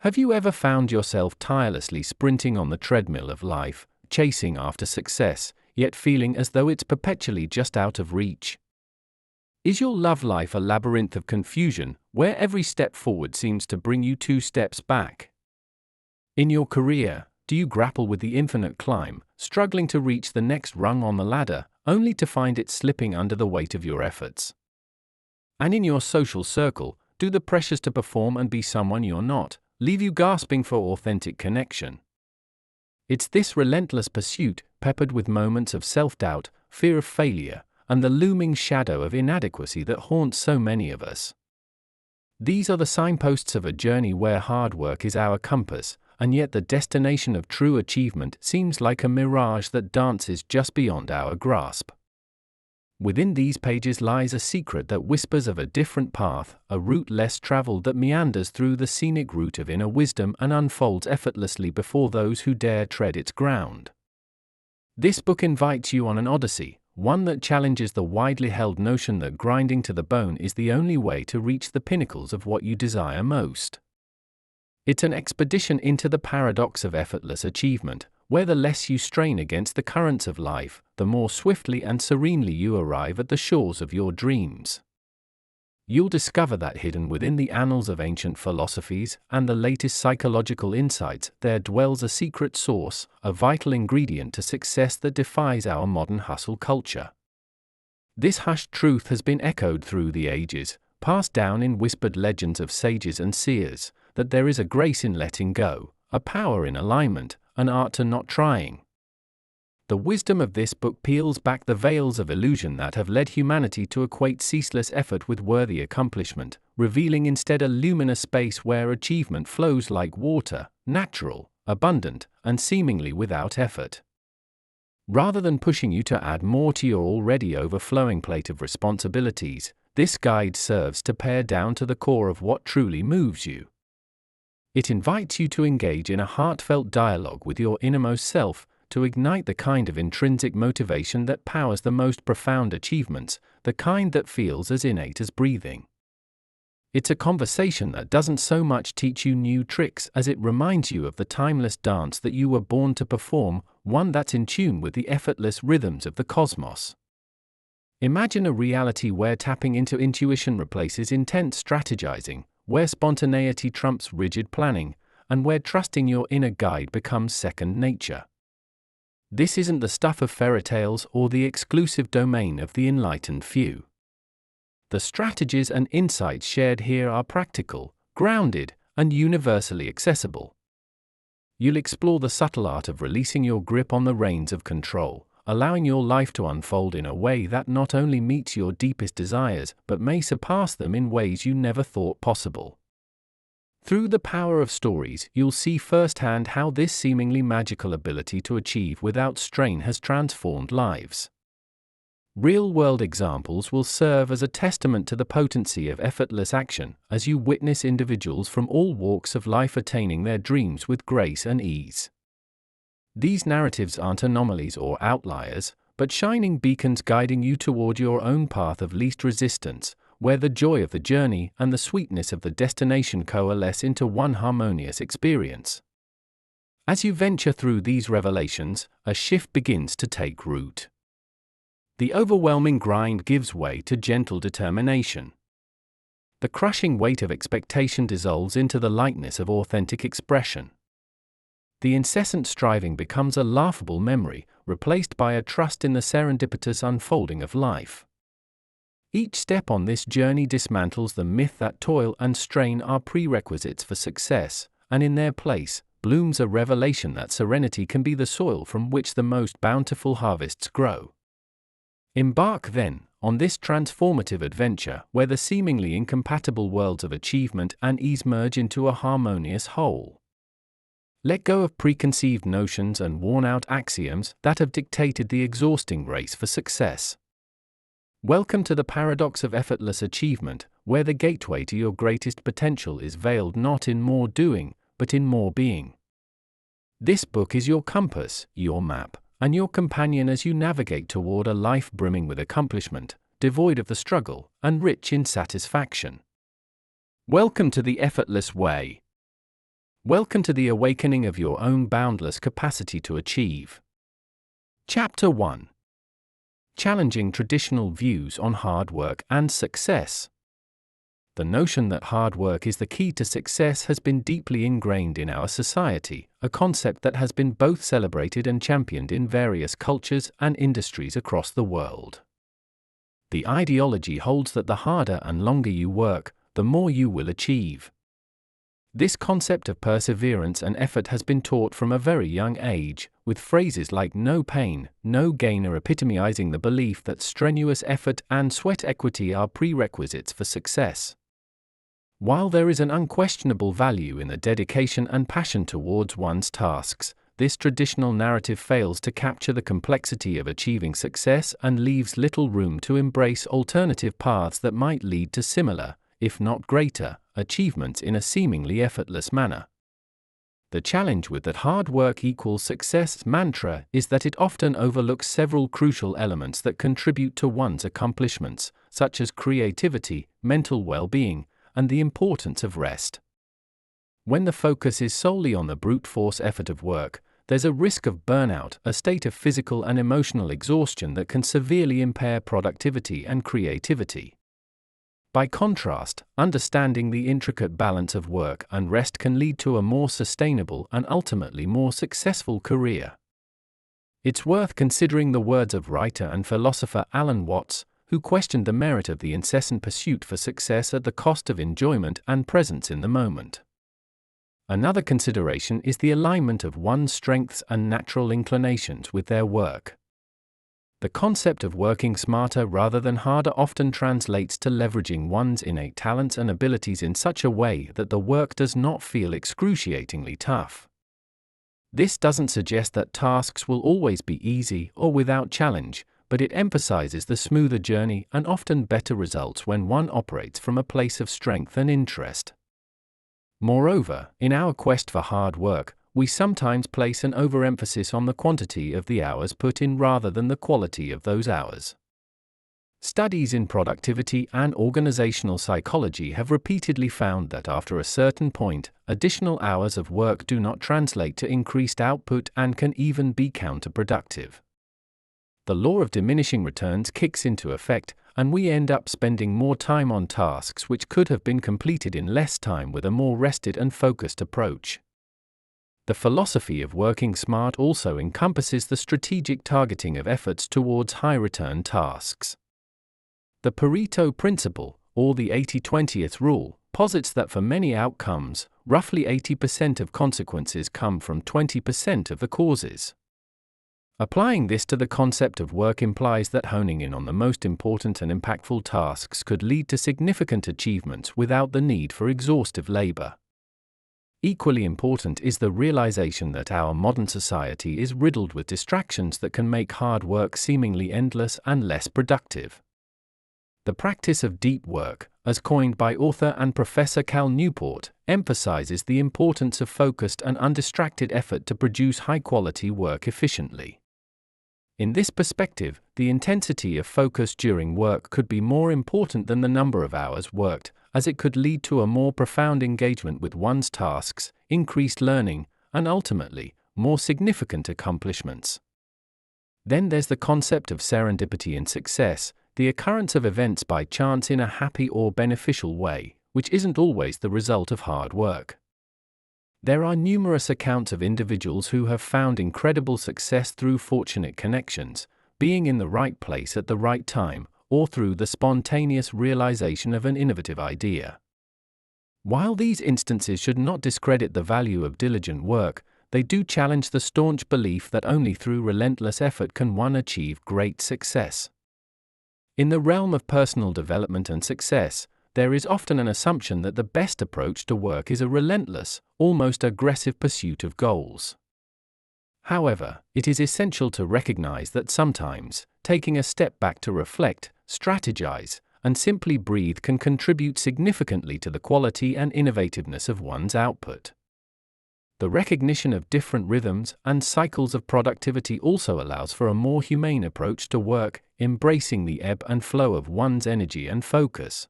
Have you ever found yourself tirelessly sprinting on the treadmill of life, chasing after success, yet feeling as though it's perpetually just out of reach? Is your love life a labyrinth of confusion, where every step forward seems to bring you 2 steps back? In your career, do you grapple with the infinite climb, struggling to reach the next rung on the ladder, only to find it slipping under the weight of your efforts? And in your social circle, do the pressures to perform and be someone you're not leave you gasping for authentic connection? It's this relentless pursuit, peppered with moments of self-doubt, fear of failure, and the looming shadow of inadequacy that haunts so many of us. These are the signposts of a journey where hard work is our compass, and yet the destination of true achievement seems like a mirage that dances just beyond our grasp. Within these pages lies a secret that whispers of a different path, a route less traveled that meanders through the scenic route of inner wisdom and unfolds effortlessly before those who dare tread its ground. This book invites you on an odyssey, one that challenges the widely held notion that grinding to the bone is the only way to reach the pinnacles of what you desire most. It's an expedition into the paradox of effortless achievement, where the less you strain against the currents of life, the more swiftly and serenely you arrive at the shores of your dreams. You'll discover that hidden within the annals of ancient philosophies and the latest psychological insights, there dwells a secret source, a vital ingredient to success that defies our modern hustle culture. This hushed truth has been echoed through the ages, passed down in whispered legends of sages and seers, that there is a grace in letting go, a power in alignment, an art to not trying. The wisdom of this book peels back the veils of illusion that have led humanity to equate ceaseless effort with worthy accomplishment, revealing instead a luminous space where achievement flows like water, natural, abundant, and seemingly without effort. Rather than pushing you to add more to your already overflowing plate of responsibilities, this guide serves to pare down to the core of what truly moves you. It invites you to engage in a heartfelt dialogue with your innermost self, to ignite the kind of intrinsic motivation that powers the most profound achievements, the kind that feels as innate as breathing. It's a conversation that doesn't so much teach you new tricks as it reminds you of the timeless dance that you were born to perform, one that's in tune with the effortless rhythms of the cosmos. Imagine a reality where tapping into intuition replaces intense strategizing, where spontaneity trumps rigid planning, and where trusting your inner guide becomes second nature. This isn't the stuff of fairy tales or the exclusive domain of the enlightened few. The strategies and insights shared here are practical, grounded, and universally accessible. You'll explore the subtle art of releasing your grip on the reins of control, allowing your life to unfold in a way that not only meets your deepest desires but may surpass them in ways you never thought possible. Through the power of stories, you'll see firsthand how this seemingly magical ability to achieve without strain has transformed lives. Real-world examples will serve as a testament to the potency of effortless action, as you witness individuals from all walks of life attaining their dreams with grace and ease. These narratives aren't anomalies or outliers, but shining beacons guiding you toward your own path of least resistance, where the joy of the journey and the sweetness of the destination coalesce into one harmonious experience. As you venture through these revelations, a shift begins to take root. The overwhelming grind gives way to gentle determination. The crushing weight of expectation dissolves into the lightness of authentic expression. The incessant striving becomes a laughable memory, replaced by a trust in the serendipitous unfolding of life. Each step on this journey dismantles the myth that toil and strain are prerequisites for success, and in their place, blooms a revelation that serenity can be the soil from which the most bountiful harvests grow. Embark, then, on this transformative adventure where the seemingly incompatible worlds of achievement and ease merge into a harmonious whole. Let go of preconceived notions and worn-out axioms that have dictated the exhausting race for success. Welcome to the paradox of effortless achievement, where the gateway to your greatest potential is veiled not in more doing, but in more being. This book is your compass, your map, and your companion as you navigate toward a life brimming with accomplishment, devoid of the struggle, and rich in satisfaction. Welcome to the effortless way. Welcome to the awakening of your own boundless capacity to achieve. Chapter 1. Challenging traditional views on hard work and success. The notion that hard work is the key to success has been deeply ingrained in our society, a concept that has been both celebrated and championed in various cultures and industries across the world. The ideology holds that the harder and longer you work, the more you will achieve. This concept of perseverance and effort has been taught from a very young age, with phrases like no pain, no gain epitomizing the belief that strenuous effort and sweat equity are prerequisites for success. While there is an unquestionable value in the dedication and passion towards one's tasks, this traditional narrative fails to capture the complexity of achieving success and leaves little room to embrace alternative paths that might lead to similar, if not greater, achievements in a seemingly effortless manner. The challenge with that hard work equals success mantra is that it often overlooks several crucial elements that contribute to one's accomplishments, such as creativity, mental well-being, and the importance of rest. When the focus is solely on the brute force effort of work, there's a risk of burnout, a state of physical and emotional exhaustion that can severely impair productivity and creativity. By contrast, understanding the intricate balance of work and rest can lead to a more sustainable and ultimately more successful career. It's worth considering the words of writer and philosopher Alan Watts, who questioned the merit of the incessant pursuit for success at the cost of enjoyment and presence in the moment. Another consideration is the alignment of one's strengths and natural inclinations with their work. The concept of working smarter rather than harder often translates to leveraging one's innate talents and abilities in such a way that the work does not feel excruciatingly tough. This doesn't suggest that tasks will always be easy or without challenge, but it emphasizes the smoother journey and often better results when one operates from a place of strength and interest. Moreover, in our quest for hard work, we sometimes place an overemphasis on the quantity of the hours put in rather than the quality of those hours. Studies in productivity and organizational psychology have repeatedly found that after a certain point, additional hours of work do not translate to increased output and can even be counterproductive. The law of diminishing returns kicks into effect, and we end up spending more time on tasks which could have been completed in less time with a more rested and focused approach. The philosophy of working smart also encompasses the strategic targeting of efforts towards high-return tasks. The Pareto principle, or the 80-20 rule, posits that for many outcomes, roughly 80% of consequences come from 20% of the causes. Applying this to the concept of work implies that honing in on the most important and impactful tasks could lead to significant achievements without the need for exhaustive labor. Equally important is the realization that our modern society is riddled with distractions that can make hard work seemingly endless and less productive. The practice of deep work, as coined by author and Professor Cal Newport, emphasizes the importance of focused and undistracted effort to produce high-quality work efficiently. In this perspective, the intensity of focus during work could be more important than the number of hours worked, as it could lead to a more profound engagement with one's tasks, increased learning, and ultimately, more significant accomplishments. Then there's the concept of serendipity in success, the occurrence of events by chance in a happy or beneficial way, which isn't always the result of hard work. There are numerous accounts of individuals who have found incredible success through fortunate connections, being in the right place at the right time, or through the spontaneous realization of an innovative idea. While these instances should not discredit the value of diligent work, they do challenge the staunch belief that only through relentless effort can one achieve great success. In the realm of personal development and success, there is often an assumption that the best approach to work is a relentless, almost aggressive pursuit of goals. However, it is essential to recognize that sometimes, taking a step back to reflect, strategize, and simply breathe can contribute significantly to the quality and innovativeness of one's output. The recognition of different rhythms and cycles of productivity also allows for a more humane approach to work, embracing the ebb and flow of one's energy and focus.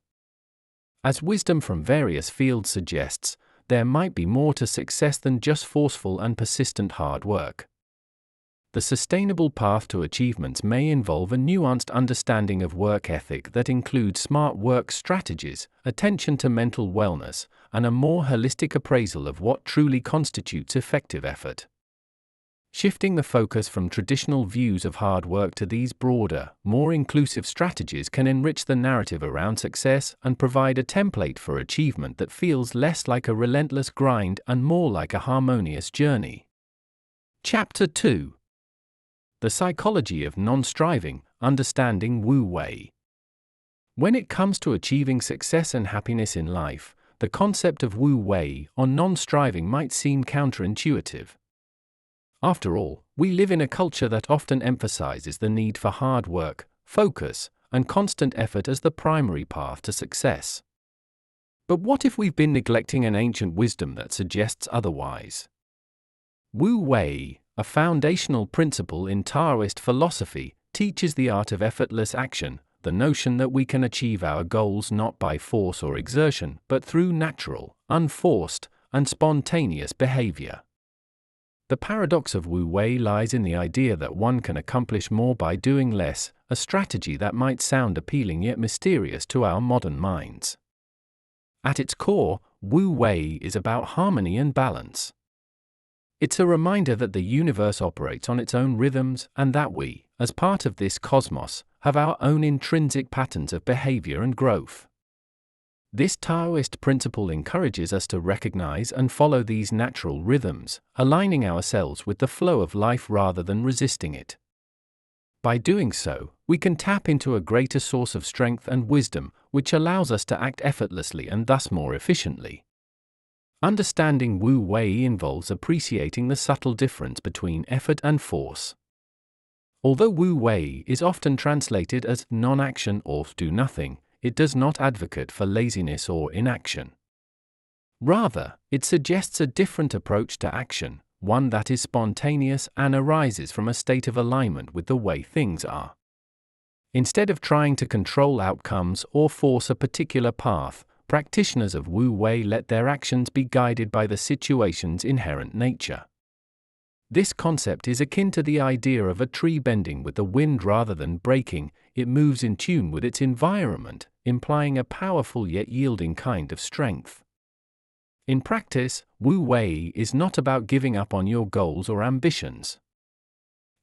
As wisdom from various fields suggests, there might be more to success than just forceful and persistent hard work. The sustainable path to achievements may involve a nuanced understanding of work ethic that includes smart work strategies, attention to mental wellness, and a more holistic appraisal of what truly constitutes effective effort. Shifting the focus from traditional views of hard work to these broader, more inclusive strategies can enrich the narrative around success and provide a template for achievement that feels less like a relentless grind and more like a harmonious journey. Chapter 2: The Psychology of Non-Striving, Understanding Wu Wei. When it comes to achieving success and happiness in life, the concept of Wu Wei, or non-striving, might seem counterintuitive. After all, we live in a culture that often emphasizes the need for hard work, focus, and constant effort as the primary path to success. But what if we've been neglecting an ancient wisdom that suggests otherwise? Wu Wei, a foundational principle in Taoist philosophy, teaches the art of effortless action, the notion that we can achieve our goals not by force or exertion, but through natural, unforced, and spontaneous behavior. The paradox of Wu Wei lies in the idea that one can accomplish more by doing less, a strategy that might sound appealing yet mysterious to our modern minds. At its core, Wu Wei is about harmony and balance. It's a reminder that the universe operates on its own rhythms and that we, as part of this cosmos, have our own intrinsic patterns of behavior and growth. This Taoist principle encourages us to recognize and follow these natural rhythms, aligning ourselves with the flow of life rather than resisting it. By doing so, we can tap into a greater source of strength and wisdom, which allows us to act effortlessly and thus more efficiently. Understanding Wu Wei involves appreciating the subtle difference between effort and force. Although Wu Wei is often translated as non-action or do nothing, it does not advocate for laziness or inaction. Rather, it suggests a different approach to action, one that is spontaneous and arises from a state of alignment with the way things are. Instead of trying to control outcomes or force a particular path, practitioners of Wu Wei let their actions be guided by the situation's inherent nature. This concept is akin to the idea of a tree bending with the wind rather than breaking. It moves in tune with its environment, implying a powerful yet yielding kind of strength. In practice, Wu Wei is not about giving up on your goals or ambitions.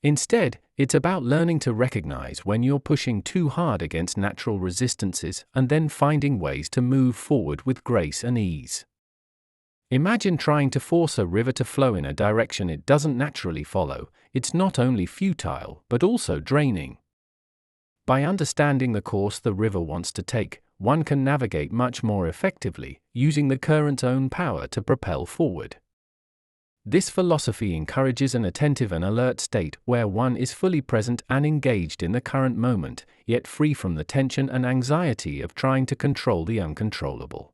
Instead, it's about learning to recognize when you're pushing too hard against natural resistances and then finding ways to move forward with grace and ease. Imagine trying to force a river to flow in a direction it doesn't naturally follow. It's not only futile, but also draining. By understanding the course the river wants to take, one can navigate much more effectively, using the current's own power to propel forward. This philosophy encourages an attentive and alert state where one is fully present and engaged in the current moment, yet free from the tension and anxiety of trying to control the uncontrollable.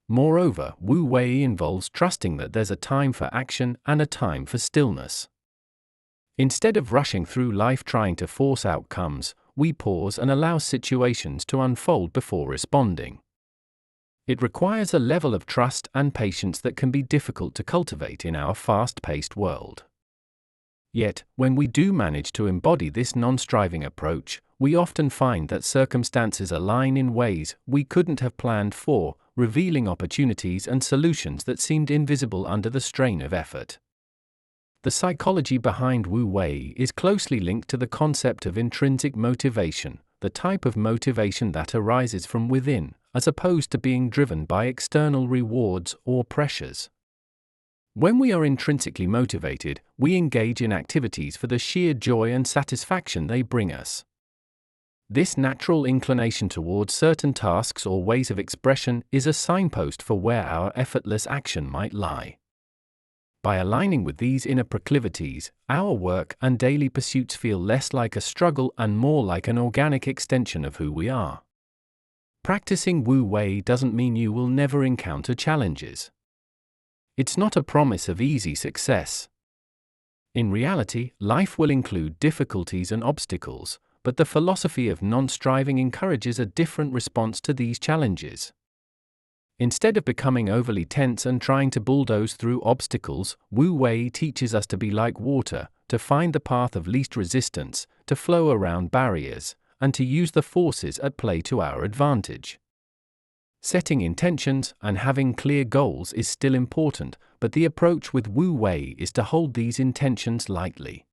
Moreover, Wu Wei involves trusting that there's a time for action and a time for stillness. Instead of rushing through life trying to force outcomes, we pause and allow situations to unfold before responding. It requires a level of trust and patience that can be difficult to cultivate in our fast-paced world. Yet, when we do manage to embody this non-striving approach, we often find that circumstances align in ways we couldn't have planned for, revealing opportunities and solutions that seemed invisible under the strain of effort. The psychology behind Wu Wei is closely linked to the concept of intrinsic motivation, the type of motivation that arises from within, as opposed to being driven by external rewards or pressures. When we are intrinsically motivated, we engage in activities for the sheer joy and satisfaction they bring us. This natural inclination towards certain tasks or ways of expression is a signpost for where our effortless action might lie. By aligning with these inner proclivities, our work and daily pursuits feel less like a struggle and more like an organic extension of who we are. Practicing Wu Wei doesn't mean you will never encounter challenges. It's not a promise of easy success. In reality, life will include difficulties and obstacles, but the philosophy of non-striving encourages a different response to these challenges. Instead of becoming overly tense and trying to bulldoze through obstacles, Wu Wei teaches us to be like water, to find the path of least resistance, to flow around barriers, and to use the forces at play to our advantage. Setting intentions and having clear goals is still important, but the approach with Wu Wei is to hold these intentions lightly.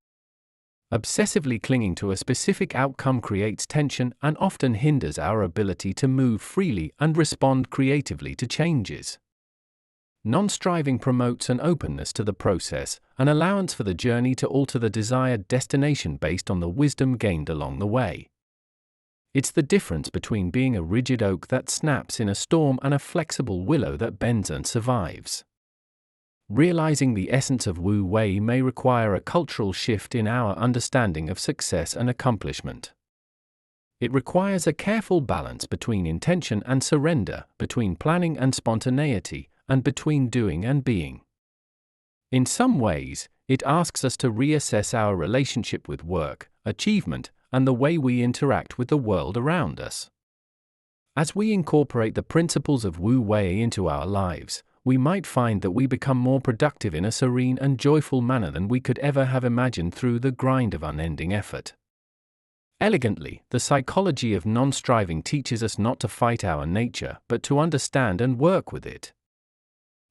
Obsessively clinging to a specific outcome creates tension and often hinders our ability to move freely and respond creatively to changes. Non-striving promotes an openness to the process, an allowance for the journey to alter the desired destination based on the wisdom gained along the way. It's the difference between being a rigid oak that snaps in a storm and a flexible willow that bends and survives. Realizing the essence of Wu Wei may require a cultural shift in our understanding of success and accomplishment. It requires a careful balance between intention and surrender, between planning and spontaneity, and between doing and being. In some ways, it asks us to reassess our relationship with work, achievement, and the way we interact with the world around us. As we incorporate the principles of Wu Wei into our lives, we might find that we become more productive in a serene and joyful manner than we could ever have imagined through the grind of unending effort. Elegantly, the psychology of non-striving teaches us not to fight our nature, but to understand and work with it.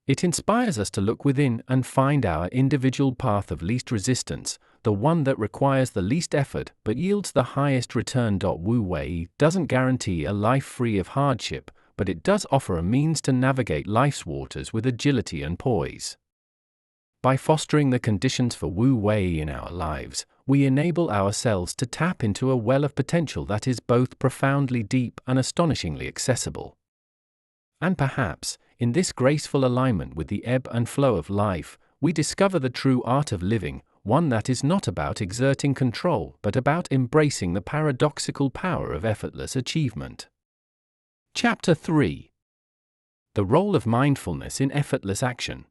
It inspires us to look within and find our individual path of least resistance, the one that requires the least effort but yields the highest return. Wu Wei doesn't guarantee a life free of hardship, but it does offer a means to navigate life's waters with agility and poise. By fostering the conditions for Wu Wei in our lives, we enable ourselves to tap into a well of potential that is both profoundly deep and astonishingly accessible. And perhaps, in this graceful alignment with the ebb and flow of life, we discover the true art of living, one that is not about exerting control but about embracing the paradoxical power of effortless achievement. Chapter 3. The role of mindfulness in effortless action.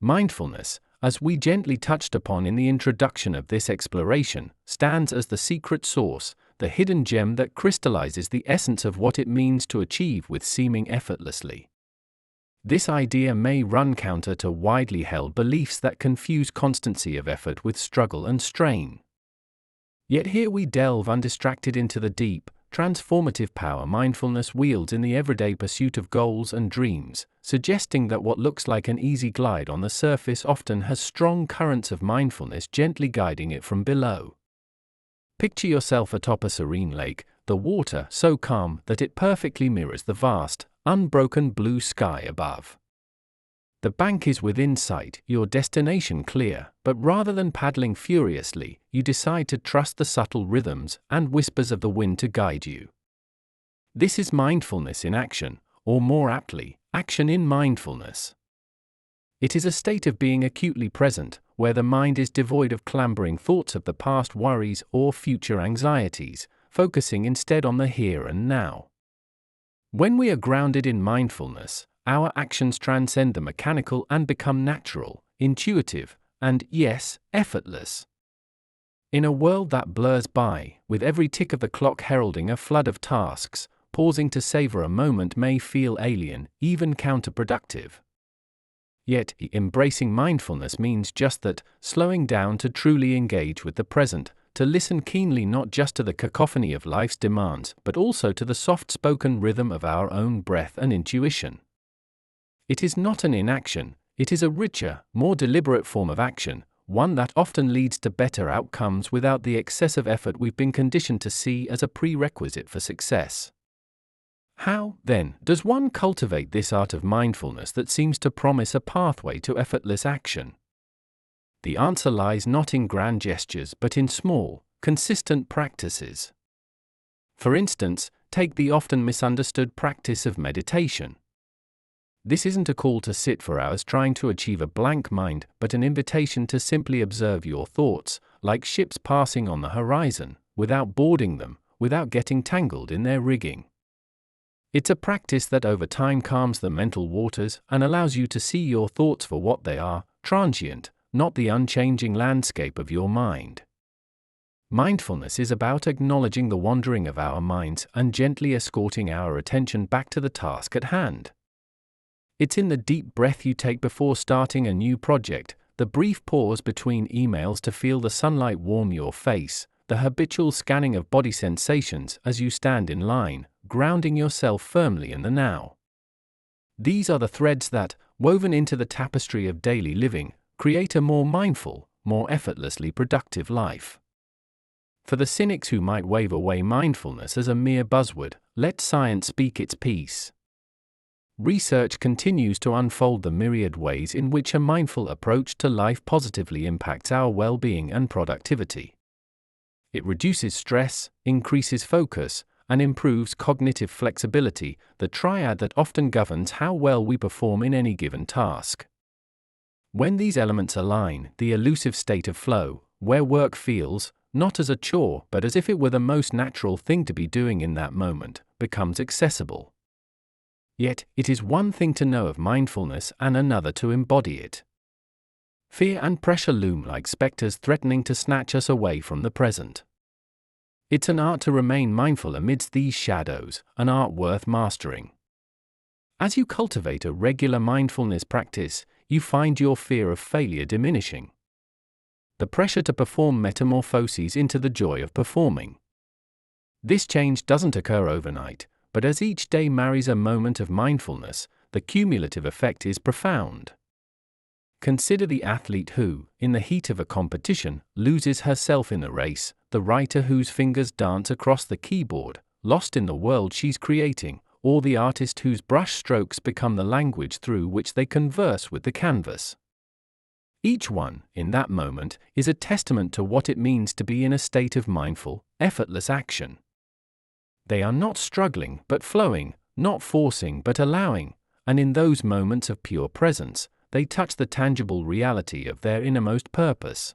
Mindfulness, as we gently touched upon in the introduction of this exploration, stands as the secret source, the hidden gem that crystallizes the essence of what it means to achieve with seeming effortlessly. This idea may run counter to widely held beliefs that confuse constancy of effort with struggle and strain. Yet here we delve undistracted into the deep, transformative power mindfulness wields in the everyday pursuit of goals and dreams, suggesting that what looks like an easy glide on the surface often has strong currents of mindfulness gently guiding it from below. Picture yourself atop a serene lake, the water so calm that it perfectly mirrors the vast, unbroken blue sky above. The bank is within sight, your destination clear, but rather than paddling furiously, you decide to trust the subtle rhythms and whispers of the wind to guide you. This is mindfulness in action, or more aptly, action in mindfulness. It is a state of being acutely present, where the mind is devoid of clambering thoughts of the past worries or future anxieties, focusing instead on the here and now. When we are grounded in mindfulness, our actions transcend the mechanical and become natural, intuitive, and, yes, effortless. In a world that blurs by, with every tick of the clock heralding a flood of tasks, pausing to savor a moment may feel alien, even counterproductive. Yet, embracing mindfulness means just that, slowing down to truly engage with the present, to listen keenly not just to the cacophony of life's demands, but also to the soft-spoken rhythm of our own breath and intuition. It is not an inaction, it is a richer, more deliberate form of action, one that often leads to better outcomes without the excessive effort we've been conditioned to see as a prerequisite for success. How, then, does one cultivate this art of mindfulness that seems to promise a pathway to effortless action? The answer lies not in grand gestures but in small, consistent practices. For instance, take the often misunderstood practice of meditation. This isn't a call to sit for hours trying to achieve a blank mind, but an invitation to simply observe your thoughts, like ships passing on the horizon, without boarding them, without getting tangled in their rigging. It's a practice that over time calms the mental waters and allows you to see your thoughts for what they are, transient, not the unchanging landscape of your mind. Mindfulness is about acknowledging the wandering of our minds and gently escorting our attention back to the task at hand. It's in the deep breath you take before starting a new project, the brief pause between emails to feel the sunlight warm your face, the habitual scanning of body sensations as you stand in line, grounding yourself firmly in the now. These are the threads that, woven into the tapestry of daily living, create a more mindful, more effortlessly productive life. For the cynics who might wave away mindfulness as a mere buzzword, let science speak its piece. Research continues to unfold the myriad ways in which a mindful approach to life positively impacts our well-being and productivity. It reduces stress, increases focus, and improves cognitive flexibility, the triad that often governs how well we perform in any given task. When these elements align, the elusive state of flow, where work feels, not as a chore but as if it were the most natural thing to be doing in that moment, becomes accessible. Yet, it is one thing to know of mindfulness and another to embody it. Fear and pressure loom like specters threatening to snatch us away from the present. It's an art to remain mindful amidst these shadows, an art worth mastering. As you cultivate a regular mindfulness practice, you find your fear of failure diminishing. The pressure to perform metamorphoses into the joy of performing. This change doesn't occur overnight, but as each day marries a moment of mindfulness, the cumulative effect is profound. Consider the athlete who, in the heat of a competition, loses herself in the race, the writer whose fingers dance across the keyboard, lost in the world she's creating, or the artist whose brush strokes become the language through which they converse with the canvas. Each one, in that moment, is a testament to what it means to be in a state of mindful, effortless action. They are not struggling but flowing, not forcing but allowing, and in those moments of pure presence, they touch the tangible reality of their innermost purpose.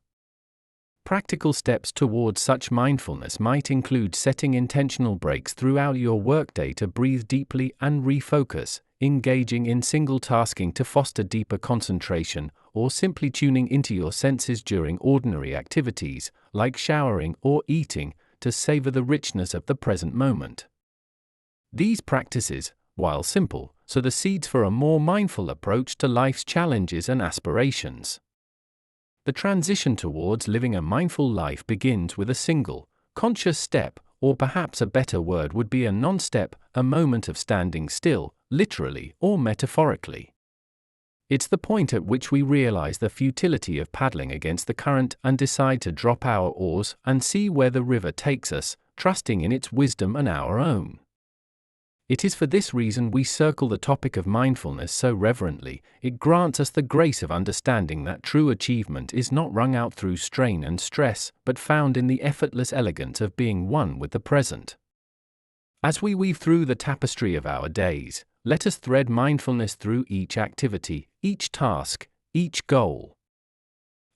Practical steps towards such mindfulness might include setting intentional breaks throughout your workday to breathe deeply and refocus, engaging in single tasking to foster deeper concentration, or simply tuning into your senses during ordinary activities, like showering or eating, to savor the richness of the present moment. These practices, while simple, sow the seeds for a more mindful approach to life's challenges and aspirations. The transition towards living a mindful life begins with a single, conscious step, or perhaps a better word would be a non-step, a moment of standing still, literally or metaphorically. It's the point at which we realize the futility of paddling against the current and decide to drop our oars and see where the river takes us, trusting in its wisdom and our own. It is for this reason we circle the topic of mindfulness so reverently. It grants us the grace of understanding that true achievement is not wrung out through strain and stress, but found in the effortless elegance of being one with the present. As we weave through the tapestry of our days, let us thread mindfulness through each activity, each task, each goal.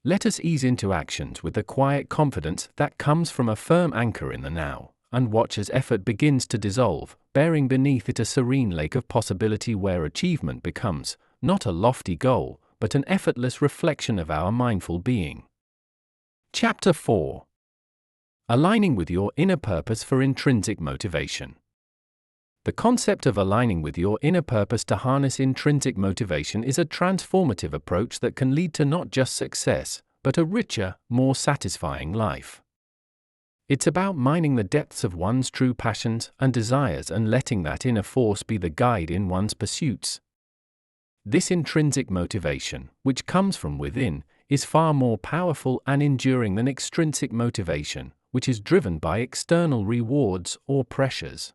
Let us ease into actions with the quiet confidence that comes from a firm anchor in the now, and watch as effort begins to dissolve, bearing beneath it a serene lake of possibility where achievement becomes, not a lofty goal, but an effortless reflection of our mindful being. Chapter 4. Aligning with your inner purpose for intrinsic motivation. The concept of aligning with your inner purpose to harness intrinsic motivation is a transformative approach that can lead to not just success, but a richer, more satisfying life. It's about mining the depths of one's true passions and desires and letting that inner force be the guide in one's pursuits. This intrinsic motivation, which comes from within, is far more powerful and enduring than extrinsic motivation, which is driven by external rewards or pressures.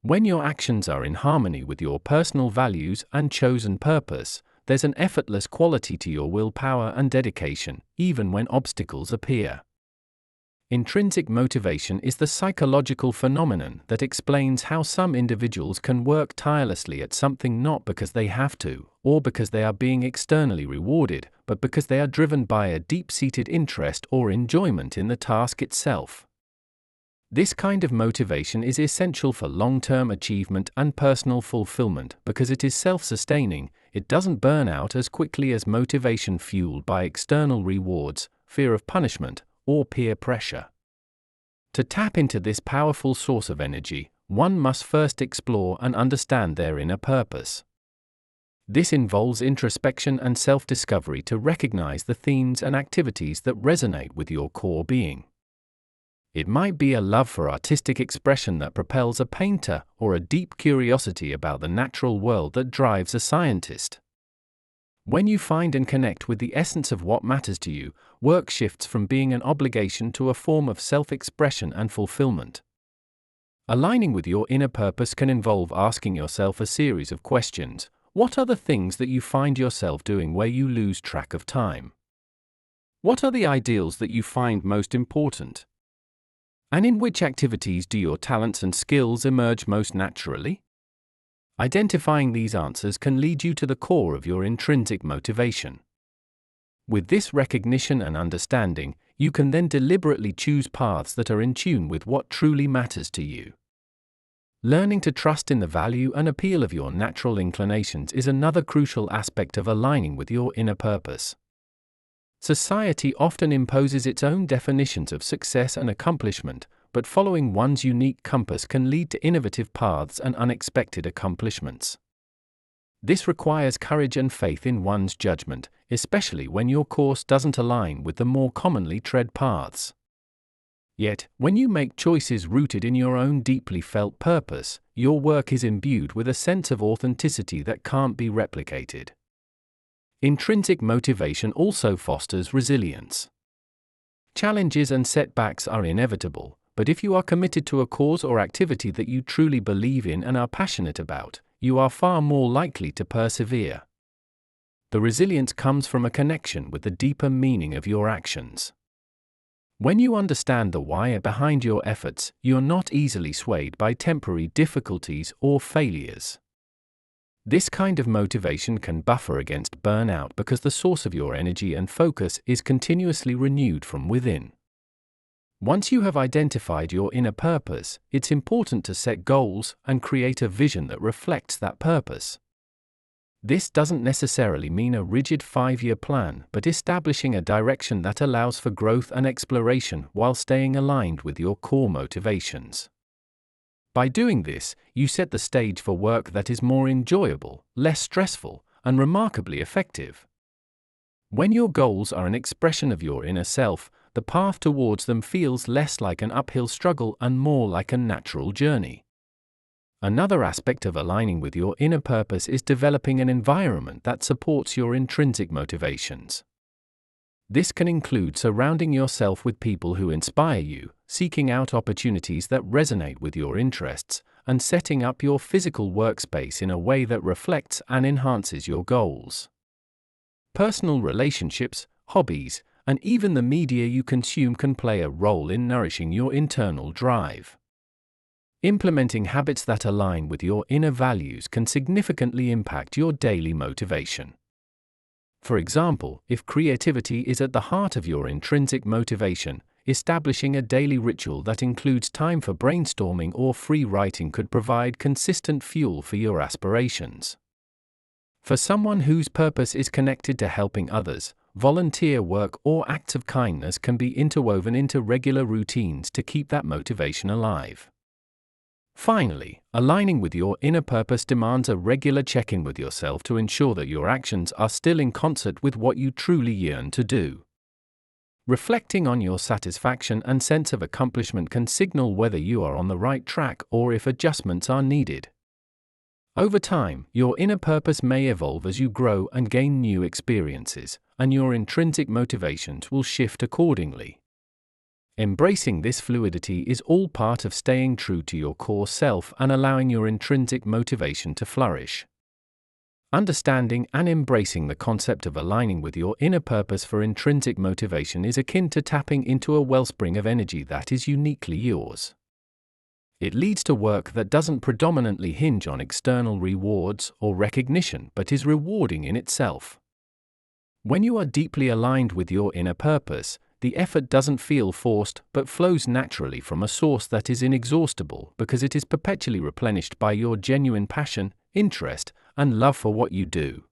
When your actions are in harmony with your personal values and chosen purpose, there's an effortless quality to your willpower and dedication, even when obstacles appear. Intrinsic motivation is the psychological phenomenon that explains how some individuals can work tirelessly at something not because they have to, or because they are being externally rewarded, but because they are driven by a deep-seated interest or enjoyment in the task itself. This kind of motivation is essential for long-term achievement and personal fulfillment because it is self-sustaining. It doesn't burn out as quickly as motivation fueled by external rewards, fear of punishment, or peer pressure. To tap into this powerful source of energy, one must first explore and understand their inner purpose. This involves introspection and self-discovery to recognize the themes and activities that resonate with your core being. It might be a love for artistic expression that propels a painter, or a deep curiosity about the natural world that drives a scientist. When you find and connect with the essence of what matters to you, work shifts from being an obligation to a form of self-expression and fulfillment. Aligning with your inner purpose can involve asking yourself a series of questions. What are the things that you find yourself doing where you lose track of time? What are the ideals that you find most important? And in which activities do your talents and skills emerge most naturally? Identifying these answers can lead you to the core of your intrinsic motivation. With this recognition and understanding, you can then deliberately choose paths that are in tune with what truly matters to you. Learning to trust in the value and appeal of your natural inclinations is another crucial aspect of aligning with your inner purpose. Society often imposes its own definitions of success and accomplishment, but following one's unique compass can lead to innovative paths and unexpected accomplishments. This requires courage and faith in one's judgment, especially when your course doesn't align with the more commonly tread paths. Yet, when you make choices rooted in your own deeply felt purpose, your work is imbued with a sense of authenticity that can't be replicated. Intrinsic motivation also fosters resilience. Challenges and setbacks are inevitable, but if you are committed to a cause or activity that you truly believe in and are passionate about, you are far more likely to persevere. The resilience comes from a connection with the deeper meaning of your actions. When you understand the why behind your efforts, you're not easily swayed by temporary difficulties or failures. This kind of motivation can buffer against burnout because the source of your energy and focus is continuously renewed from within. Once you have identified your inner purpose, it's important to set goals and create a vision that reflects that purpose. This doesn't necessarily mean a rigid 5-year plan, but establishing a direction that allows for growth and exploration while staying aligned with your core motivations. By doing this, you set the stage for work that is more enjoyable, less stressful, and remarkably effective. When your goals are an expression of your inner self, the path towards them feels less like an uphill struggle and more like a natural journey. Another aspect of aligning with your inner purpose is developing an environment that supports your intrinsic motivations. This can include surrounding yourself with people who inspire you, seeking out opportunities that resonate with your interests, and setting up your physical workspace in a way that reflects and enhances your goals. Personal relationships, hobbies, and even the media you consume can play a role in nourishing your internal drive. Implementing habits that align with your inner values can significantly impact your daily motivation. For example, if creativity is at the heart of your intrinsic motivation, establishing a daily ritual that includes time for brainstorming or free writing could provide consistent fuel for your aspirations. For someone whose purpose is connected to helping others, volunteer work or acts of kindness can be interwoven into regular routines to keep that motivation alive. Finally, aligning with your inner purpose demands a regular check-in with yourself to ensure that your actions are still in concert with what you truly yearn to do. Reflecting on your satisfaction and sense of accomplishment can signal whether you are on the right track or if adjustments are needed. Over time, your inner purpose may evolve as you grow and gain new experiences, and your intrinsic motivations will shift accordingly. Embracing this fluidity is all part of staying true to your core self and allowing your intrinsic motivation to flourish. Understanding and embracing the concept of aligning with your inner purpose for intrinsic motivation is akin to tapping into a wellspring of energy that is uniquely yours. It leads to work that doesn't predominantly hinge on external rewards or recognition but is rewarding in itself. When you are deeply aligned with your inner purpose, the effort doesn't feel forced but flows naturally from a source that is inexhaustible because it is perpetually replenished by your genuine passion, interest, and love for what you do.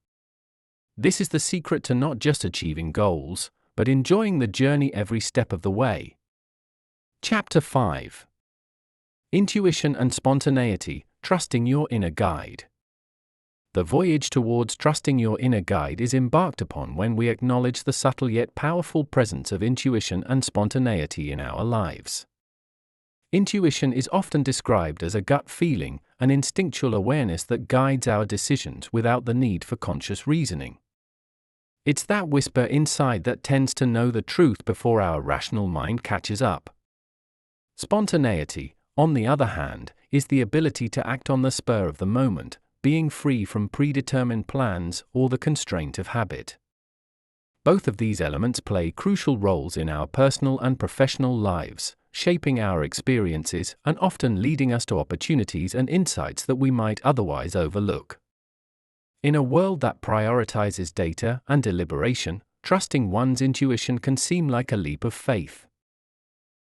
This is the secret to not just achieving goals, but enjoying the journey every step of the way. Chapter 5. Intuition and Spontaneity, Trusting Your Inner Guide. The voyage towards trusting your inner guide is embarked upon when we acknowledge the subtle yet powerful presence of intuition and spontaneity in our lives. Intuition is often described as a gut feeling, an instinctual awareness that guides our decisions without the need for conscious reasoning. It's that whisper inside that tends to know the truth before our rational mind catches up. Spontaneity, on the other hand, is the ability to act on the spur of the moment, being free from predetermined plans or the constraint of habit. Both of these elements play crucial roles in our personal and professional lives, shaping our experiences and often leading us to opportunities and insights that we might otherwise overlook. In a world that prioritizes data and deliberation, trusting one's intuition can seem like a leap of faith.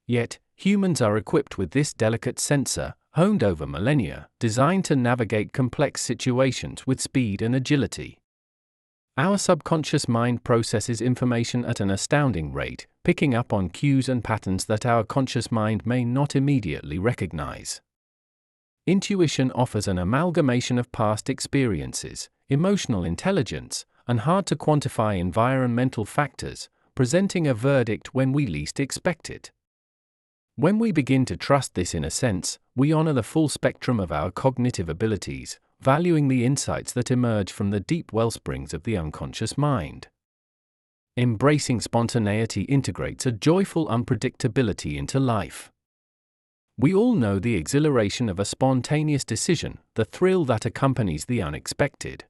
Yet, humans are equipped with this delicate sensor, honed over millennia, designed to navigate complex situations with speed and agility. Our subconscious mind processes information at an astounding rate, picking up on cues and patterns that our conscious mind may not immediately recognize. Intuition offers an amalgamation of past experiences, emotional intelligence, and hard-to-quantify environmental factors, presenting a verdict when we least expect it. When we begin to trust this inner sense, we honor the full spectrum of our cognitive abilities, valuing the insights that emerge from the deep wellsprings of the unconscious mind. Embracing spontaneity integrates a joyful unpredictability into life. We all know the exhilaration of a spontaneous decision, the thrill that accompanies the unexpected.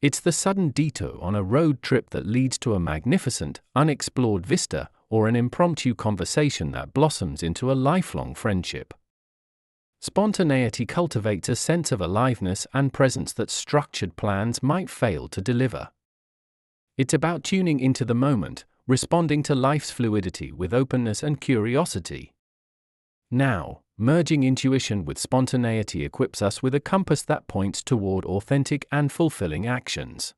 It's the sudden detour on a road trip that leads to a magnificent, unexplored vista, or an impromptu conversation that blossoms into a lifelong friendship. Spontaneity cultivates a sense of aliveness and presence that structured plans might fail to deliver. It's about tuning into the moment, responding to life's fluidity with openness and curiosity. Now, merging intuition with spontaneity equips us with a compass that points toward authentic and fulfilling actions.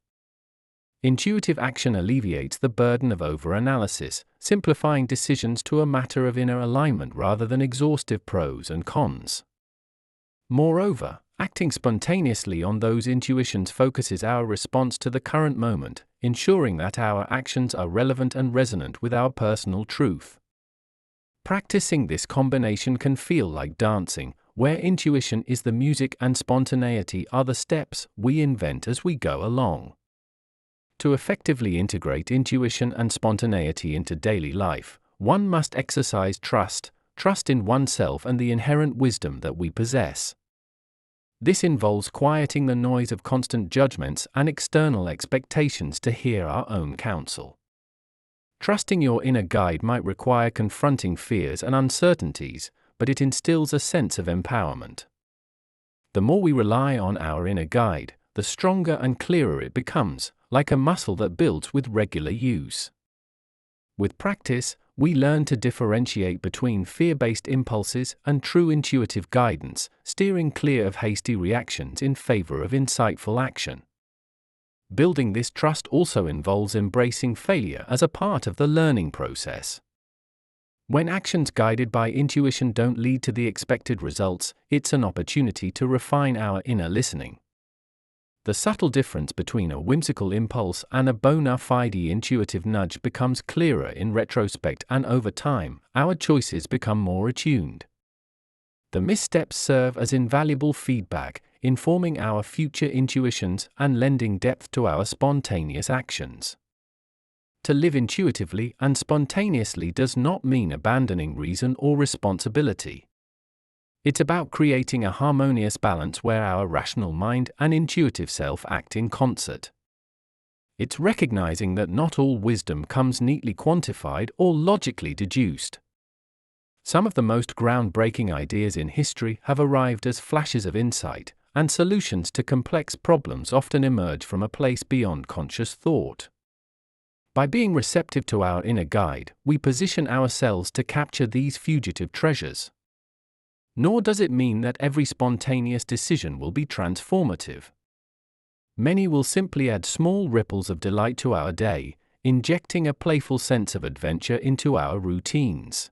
Intuitive action alleviates the burden of overanalysis, simplifying decisions to a matter of inner alignment rather than exhaustive pros and cons. Moreover, acting spontaneously on those intuitions focuses our response to the current moment, ensuring that our actions are relevant and resonant with our personal truth. Practicing this combination can feel like dancing, where intuition is the music and spontaneity are the steps we invent as we go along. To effectively integrate intuition and spontaneity into daily life, one must exercise trust in oneself and the inherent wisdom that we possess. This involves quieting the noise of constant judgments and external expectations to hear our own counsel. Trusting your inner guide might require confronting fears and uncertainties, but it instills a sense of empowerment. The more we rely on our inner guide, the stronger and clearer it becomes, like a muscle that builds with regular use. With practice, we learn to differentiate between fear-based impulses and true intuitive guidance, steering clear of hasty reactions in favor of insightful action. Building this trust also involves embracing failure as a part of the learning process. When actions guided by intuition don't lead to the expected results, it's an opportunity to refine our inner listening. The subtle difference between a whimsical impulse and a bona fide intuitive nudge becomes clearer in retrospect, and over time, our choices become more attuned. The missteps serve as invaluable feedback, informing our future intuitions and lending depth to our spontaneous actions. To live intuitively and spontaneously does not mean abandoning reason or responsibility. It's about creating a harmonious balance where our rational mind and intuitive self act in concert. It's recognizing that not all wisdom comes neatly quantified or logically deduced. Some of the most groundbreaking ideas in history have arrived as flashes of insight, and solutions to complex problems often emerge from a place beyond conscious thought. By being receptive to our inner guide, we position ourselves to capture these fugitive treasures. Nor does it mean that every spontaneous decision will be transformative. Many will simply add small ripples of delight to our day, injecting a playful sense of adventure into our routines.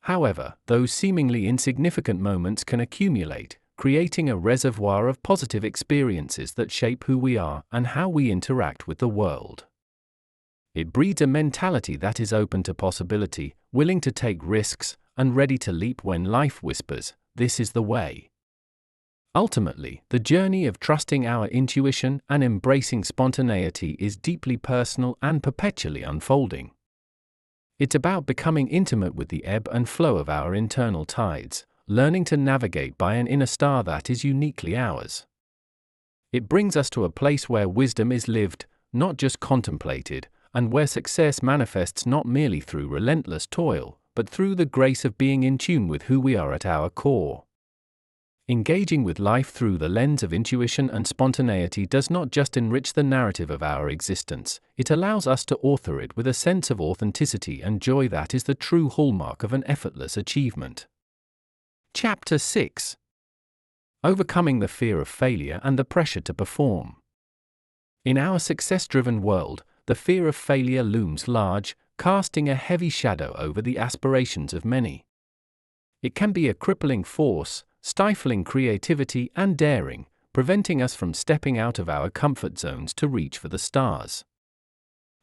However, those seemingly insignificant moments can accumulate, creating a reservoir of positive experiences that shape who we are and how we interact with the world. It breeds a mentality that is open to possibility, willing to take risks, and ready to leap when life whispers, "This is the way." Ultimately, the journey of trusting our intuition and embracing spontaneity is deeply personal and perpetually unfolding. It's about becoming intimate with the ebb and flow of our internal tides, learning to navigate by an inner star that is uniquely ours. It brings us to a place where wisdom is lived, not just contemplated, and where success manifests not merely through relentless toil, but through the grace of being in tune with who we are at our core. Engaging with life through the lens of intuition and spontaneity does not just enrich the narrative of our existence, it allows us to author it with a sense of authenticity and joy that is the true hallmark of an effortless achievement. Chapter 6. Overcoming the fear of failure and the pressure to perform. In our success-driven world, the fear of failure looms large, casting a heavy shadow over the aspirations of many. It can be a crippling force, stifling creativity and daring, preventing us from stepping out of our comfort zones to reach for the stars.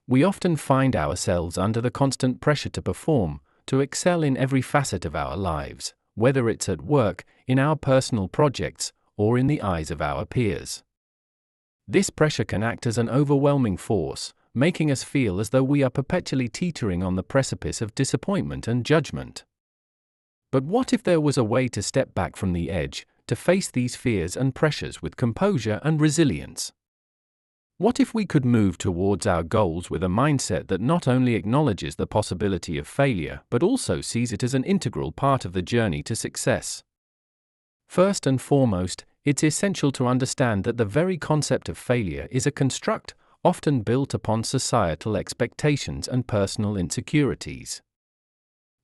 We often find ourselves under the constant pressure to perform, to excel in every facet of our lives, whether it's at work, in our personal projects, or in the eyes of our peers. This pressure can act as an overwhelming force, making us feel as though we are perpetually teetering on the precipice of disappointment and judgment. But what if there was a way to step back from the edge, to face these fears and pressures with composure and resilience? What if we could move towards our goals with a mindset that not only acknowledges the possibility of failure but also sees it as an integral part of the journey to success? First and foremost, it's essential to understand that the very concept of failure is a construct, often built upon societal expectations and personal insecurities.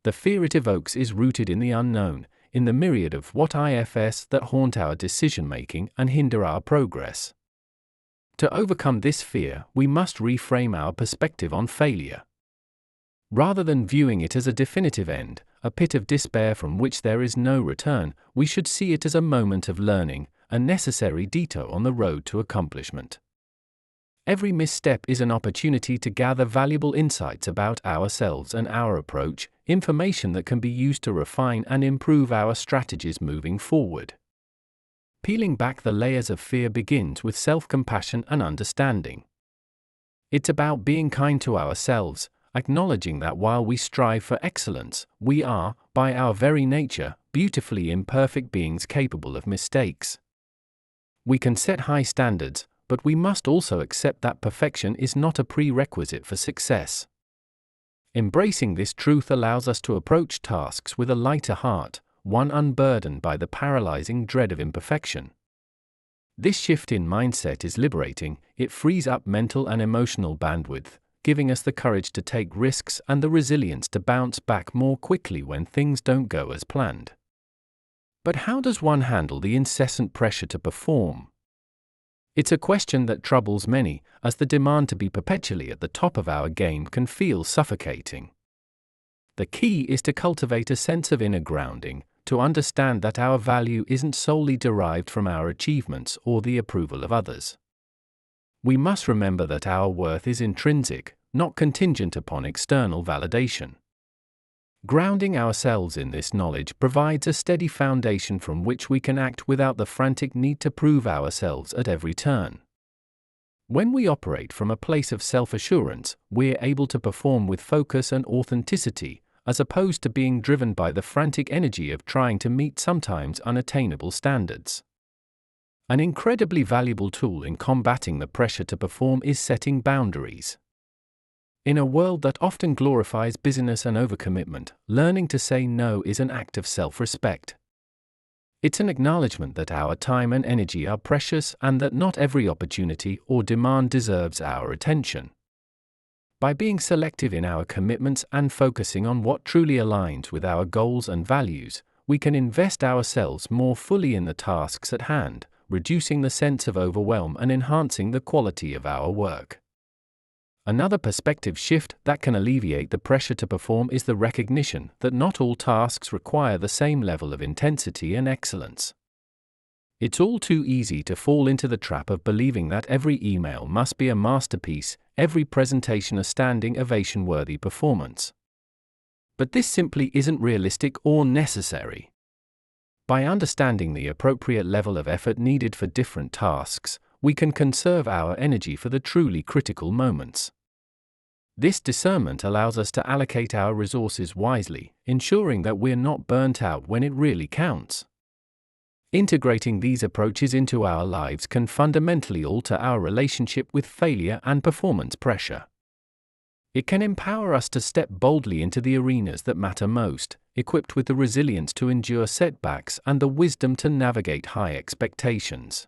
The fear it evokes is rooted in the unknown, in the myriad of what-ifs that haunt our decision-making and hinder our progress. To overcome this fear, we must reframe our perspective on failure. Rather than viewing it as a definitive end, a pit of despair from which there is no return, we should see it as a moment of learning, a necessary detour on the road to accomplishment. Every misstep is an opportunity to gather valuable insights about ourselves and our approach, information that can be used to refine and improve our strategies moving forward. Peeling back the layers of fear begins with self-compassion and understanding. It's about being kind to ourselves, acknowledging that while we strive for excellence, we are, by our very nature, beautifully imperfect beings capable of mistakes. We can set high standards, but we must also accept that perfection is not a prerequisite for success. Embracing this truth allows us to approach tasks with a lighter heart, one unburdened by the paralyzing dread of imperfection. This shift in mindset is liberating. It frees up mental and emotional bandwidth, giving us the courage to take risks and the resilience to bounce back more quickly when things don't go as planned. But how does one handle the incessant pressure to perform? It's a question that troubles many, as the demand to be perpetually at the top of our game can feel suffocating. The key is to cultivate a sense of inner grounding, to understand that our value isn't solely derived from our achievements or the approval of others. We must remember that our worth is intrinsic, not contingent upon external validation. Grounding ourselves in this knowledge provides a steady foundation from which we can act without the frantic need to prove ourselves at every turn. When we operate from a place of self-assurance, we're able to perform with focus and authenticity, as opposed to being driven by the frantic energy of trying to meet sometimes unattainable standards. An incredibly valuable tool in combating the pressure to perform is setting boundaries. In a world that often glorifies busyness and overcommitment, learning to say no is an act of self-respect. It's an acknowledgement that our time and energy are precious and that not every opportunity or demand deserves our attention. By being selective in our commitments and focusing on what truly aligns with our goals and values, we can invest ourselves more fully in the tasks at hand, reducing the sense of overwhelm and enhancing the quality of our work. Another perspective shift that can alleviate the pressure to perform is the recognition that not all tasks require the same level of intensity and excellence. It's all too easy to fall into the trap of believing that every email must be a masterpiece, every presentation a standing ovation-worthy performance. But this simply isn't realistic or necessary. By understanding the appropriate level of effort needed for different tasks, we can conserve our energy for the truly critical moments. This discernment allows us to allocate our resources wisely, ensuring that we're not burnt out when it really counts. Integrating these approaches into our lives can fundamentally alter our relationship with failure and performance pressure. It can empower us to step boldly into the arenas that matter most, equipped with the resilience to endure setbacks and the wisdom to navigate high expectations.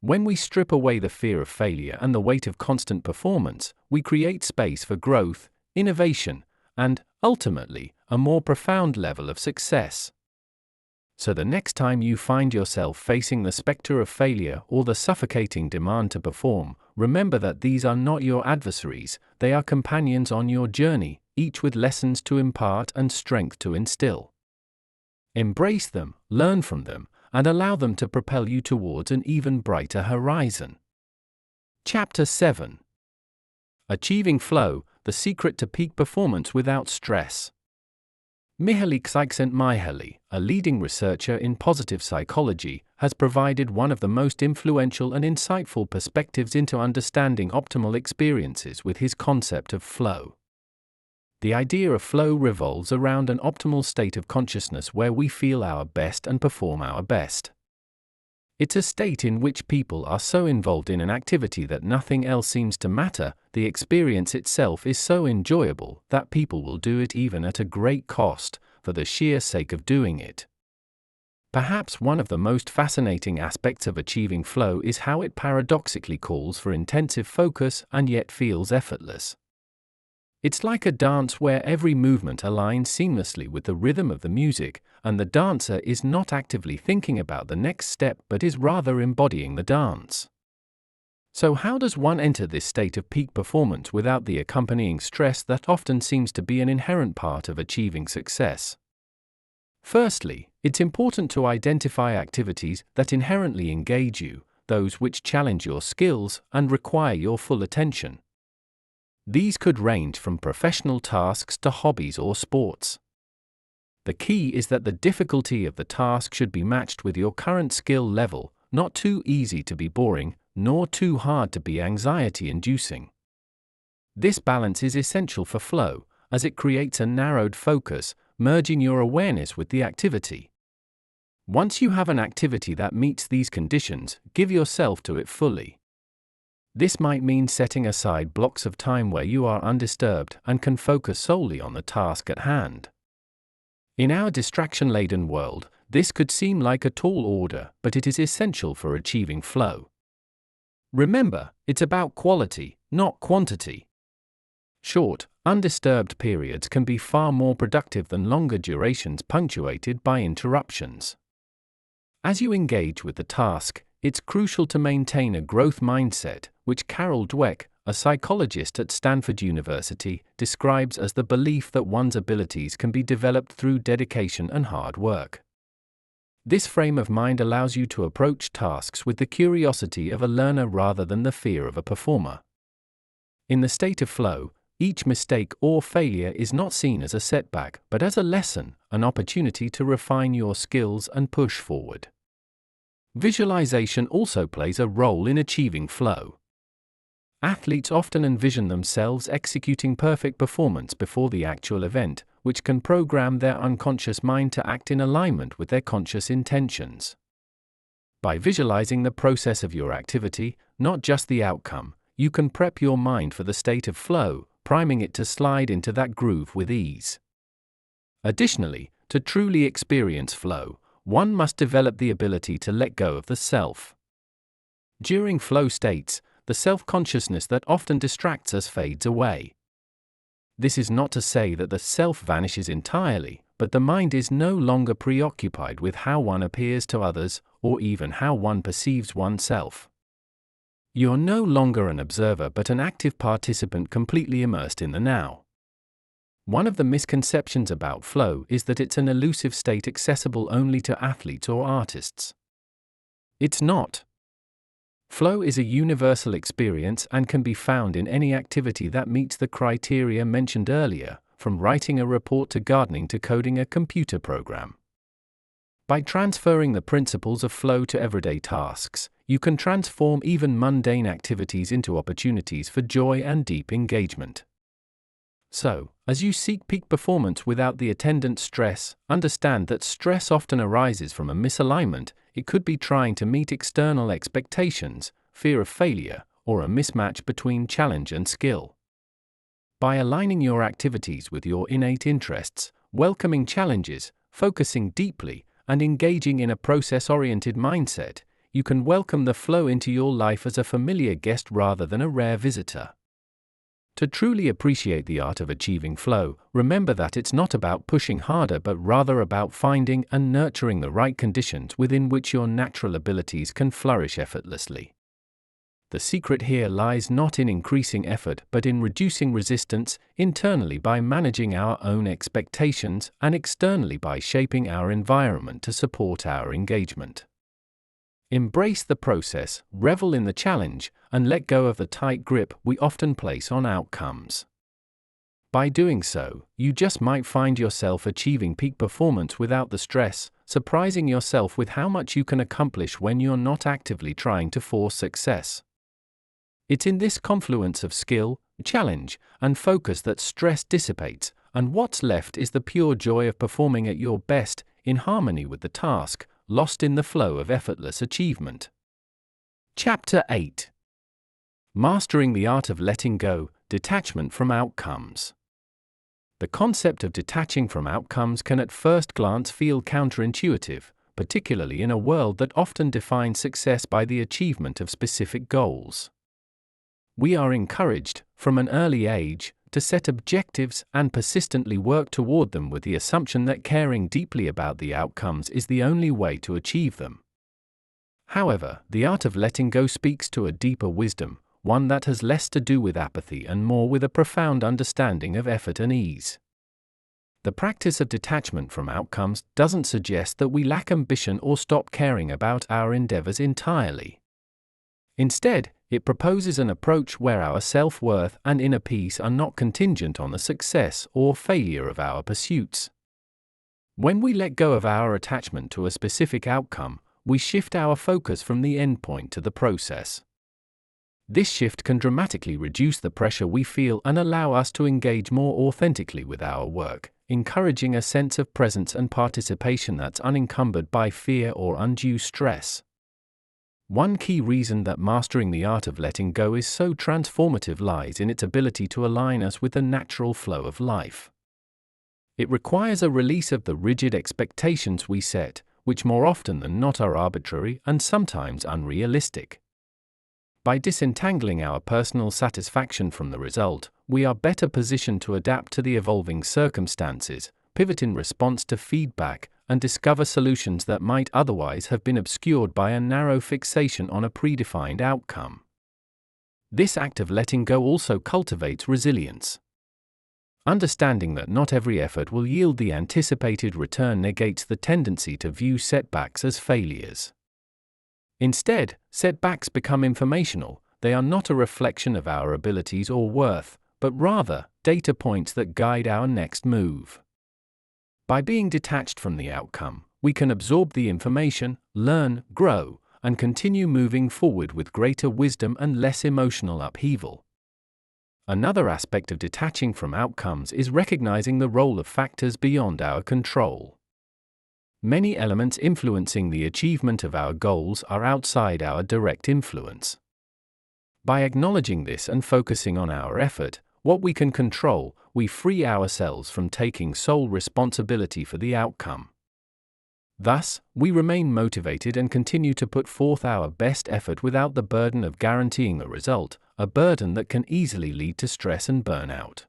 When we strip away the fear of failure and the weight of constant performance, we create space for growth, innovation, and, ultimately, a more profound level of success. So the next time you find yourself facing the specter of failure or the suffocating demand to perform, remember that these are not your adversaries, they are companions on your journey, each with lessons to impart and strength to instill. Embrace them, learn from them, and allow them to propel you towards an even brighter horizon. Chapter 7. Achieving Flow, the Secret to Peak Performance Without Stress. Mihaly Csikszentmihalyi, a leading researcher in positive psychology, has provided one of the most influential and insightful perspectives into understanding optimal experiences with his concept of flow. The idea of flow revolves around an optimal state of consciousness where we feel our best and perform our best. It's a state in which people are so involved in an activity that nothing else seems to matter. The experience itself is so enjoyable that people will do it even at a great cost, for the sheer sake of doing it. Perhaps one of the most fascinating aspects of achieving flow is how it paradoxically calls for intensive focus and yet feels effortless. It's like a dance where every movement aligns seamlessly with the rhythm of the music, and the dancer is not actively thinking about the next step but is rather embodying the dance. So how does one enter this state of peak performance without the accompanying stress that often seems to be an inherent part of achieving success? Firstly, it's important to identify activities that inherently engage you, those which challenge your skills and require your full attention. These could range from professional tasks to hobbies or sports. The key is that the difficulty of the task should be matched with your current skill level, not too easy to be boring, nor too hard to be anxiety-inducing. This balance is essential for flow, as it creates a narrowed focus, merging your awareness with the activity. Once you have an activity that meets these conditions, give yourself to it fully. This might mean setting aside blocks of time where you are undisturbed and can focus solely on the task at hand. In our distraction-laden world, this could seem like a tall order, but it is essential for achieving flow. Remember, it's about quality, not quantity. Short, undisturbed periods can be far more productive than longer durations punctuated by interruptions. As you engage with the task, it's crucial to maintain a growth mindset, which Carol Dweck, a psychologist at Stanford University, describes as the belief that one's abilities can be developed through dedication and hard work. This frame of mind allows you to approach tasks with the curiosity of a learner rather than the fear of a performer. In the state of flow, each mistake or failure is not seen as a setback, but as a lesson, an opportunity to refine your skills and push forward. Visualization also plays a role in achieving flow. Athletes often envision themselves executing perfect performance before the actual event, which can program their unconscious mind to act in alignment with their conscious intentions. By visualizing the process of your activity, not just the outcome, you can prep your mind for the state of flow, priming it to slide into that groove with ease. Additionally, to truly experience flow, one must develop the ability to let go of the self. During flow states, the self-consciousness that often distracts us fades away. This is not to say that the self vanishes entirely, but the mind is no longer preoccupied with how one appears to others, or even how one perceives oneself. You're no longer an observer but an active participant completely immersed in the now. One of the misconceptions about flow is that it's an elusive state accessible only to athletes or artists. It's not. Flow is a universal experience and can be found in any activity that meets the criteria mentioned earlier, from writing a report to gardening to coding a computer program. By transferring the principles of flow to everyday tasks, you can transform even mundane activities into opportunities for joy and deep engagement. So, as you seek peak performance without the attendant stress, understand that stress often arises from a misalignment. It could be trying to meet external expectations, fear of failure, or a mismatch between challenge and skill. By aligning your activities with your innate interests, welcoming challenges, focusing deeply, and engaging in a process-oriented mindset, you can welcome the flow into your life as a familiar guest rather than a rare visitor. To truly appreciate the art of achieving flow, remember that it's not about pushing harder but rather about finding and nurturing the right conditions within which your natural abilities can flourish effortlessly. The secret here lies not in increasing effort but in reducing resistance, internally by managing our own expectations and externally by shaping our environment to support our engagement. Embrace the process, revel in the challenge, and let go of the tight grip we often place on outcomes. By doing so, you just might find yourself achieving peak performance without the stress, surprising yourself with how much you can accomplish when you're not actively trying to force success. It's in this confluence of skill, challenge, and focus that stress dissipates, and what's left is the pure joy of performing at your best, in harmony with the task, lost in the flow of effortless achievement. Chapter 8. Mastering the Art of Letting Go, Detachment from Outcomes. The concept of detaching from outcomes can at first glance feel counterintuitive, particularly in a world that often defines success by the achievement of specific goals. We are encouraged, from an early age, to set objectives and persistently work toward them with the assumption that caring deeply about the outcomes is the only way to achieve them. However, the art of letting go speaks to a deeper wisdom, one that has less to do with apathy and more with a profound understanding of effort and ease. The practice of detachment from outcomes doesn't suggest that we lack ambition or stop caring about our endeavors entirely. Instead, it proposes an approach where our self-worth and inner peace are not contingent on the success or failure of our pursuits. When we let go of our attachment to a specific outcome, we shift our focus from the endpoint to the process. This shift can dramatically reduce the pressure we feel and allow us to engage more authentically with our work, encouraging a sense of presence and participation that's unencumbered by fear or undue stress. One key reason that mastering the art of letting go is so transformative lies in its ability to align us with the natural flow of life. It requires a release of the rigid expectations we set, which more often than not are arbitrary and sometimes unrealistic. By disentangling our personal satisfaction from the result, we are better positioned to adapt to the evolving circumstances, pivot in response to feedback, and discover solutions that might otherwise have been obscured by a narrow fixation on a predefined outcome. This act of letting go also cultivates resilience. Understanding that not every effort will yield the anticipated return negates the tendency to view setbacks as failures. Instead, setbacks become informational. They are not a reflection of our abilities or worth, but rather data points that guide our next move. By being detached from the outcome, we can absorb the information, learn, grow, and continue moving forward with greater wisdom and less emotional upheaval. Another aspect of detaching from outcomes is recognizing the role of factors beyond our control. Many elements influencing the achievement of our goals are outside our direct influence. By acknowledging this and focusing on our effort, what we can control, we free ourselves from taking sole responsibility for the outcome. Thus, we remain motivated and continue to put forth our best effort without the burden of guaranteeing a result, a burden that can easily lead to stress and burnout.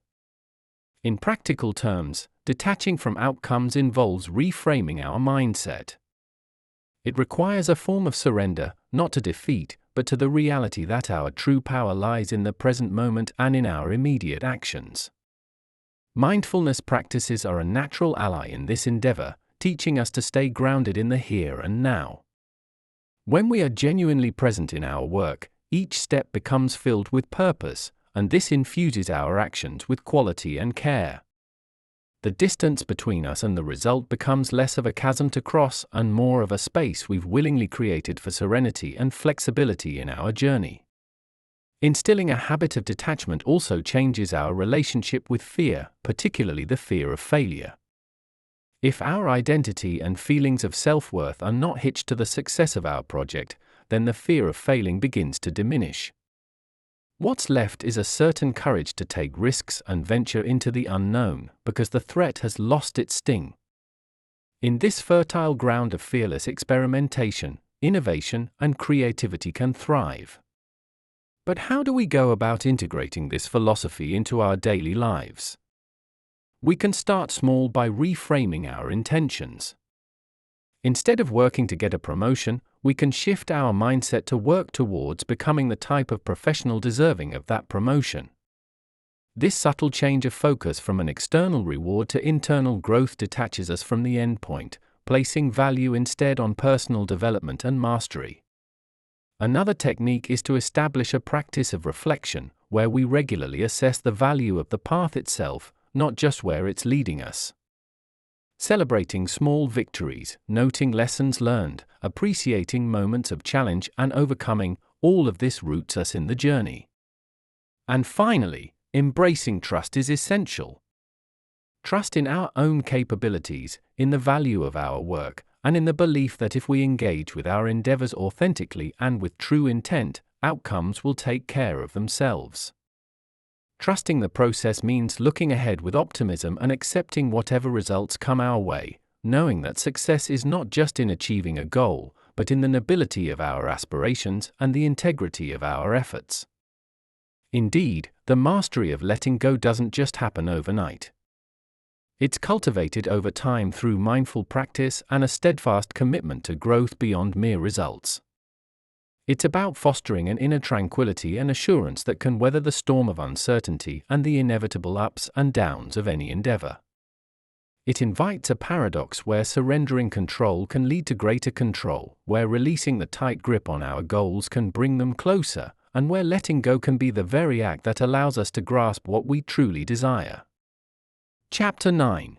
In practical terms, detaching from outcomes involves reframing our mindset. It requires a form of surrender, not to defeat, but to the reality that our true power lies in the present moment and in our immediate actions. Mindfulness practices are a natural ally in this endeavor, teaching us to stay grounded in the here and now. When we are genuinely present in our work, each step becomes filled with purpose, and this infuses our actions with quality and care. The distance between us and the result becomes less of a chasm to cross and more of a space we've willingly created for serenity and flexibility in our journey. Instilling a habit of detachment also changes our relationship with fear, particularly the fear of failure. If our identity and feelings of self-worth are not hitched to the success of our project, then the fear of failing begins to diminish. What's left is a certain courage to take risks and venture into the unknown, because the threat has lost its sting. In this fertile ground of fearless experimentation, innovation and creativity can thrive. But how do we go about integrating this philosophy into our daily lives? We can start small by reframing our intentions. Instead of working to get a promotion, we can shift our mindset to work towards becoming the type of professional deserving of that promotion. This subtle change of focus from an external reward to internal growth detaches us from the end point, placing value instead on personal development and mastery. Another technique is to establish a practice of reflection, where we regularly assess the value of the path itself, not just where it's leading us. Celebrating small victories, noting lessons learned, appreciating moments of challenge and overcoming, all of this roots us in the journey. And finally, embracing trust is essential. Trust in our own capabilities, in the value of our work, and in the belief that if we engage with our endeavors authentically and with true intent, outcomes will take care of themselves. Trusting the process means looking ahead with optimism and accepting whatever results come our way, knowing that success is not just in achieving a goal, but in the nobility of our aspirations and the integrity of our efforts. Indeed, the mastery of letting go doesn't just happen overnight. It's cultivated over time through mindful practice and a steadfast commitment to growth beyond mere results. It's about fostering an inner tranquility and assurance that can weather the storm of uncertainty and the inevitable ups and downs of any endeavor. It invites a paradox where surrendering control can lead to greater control, where releasing the tight grip on our goals can bring them closer, and where letting go can be the very act that allows us to grasp what we truly desire. Chapter 9.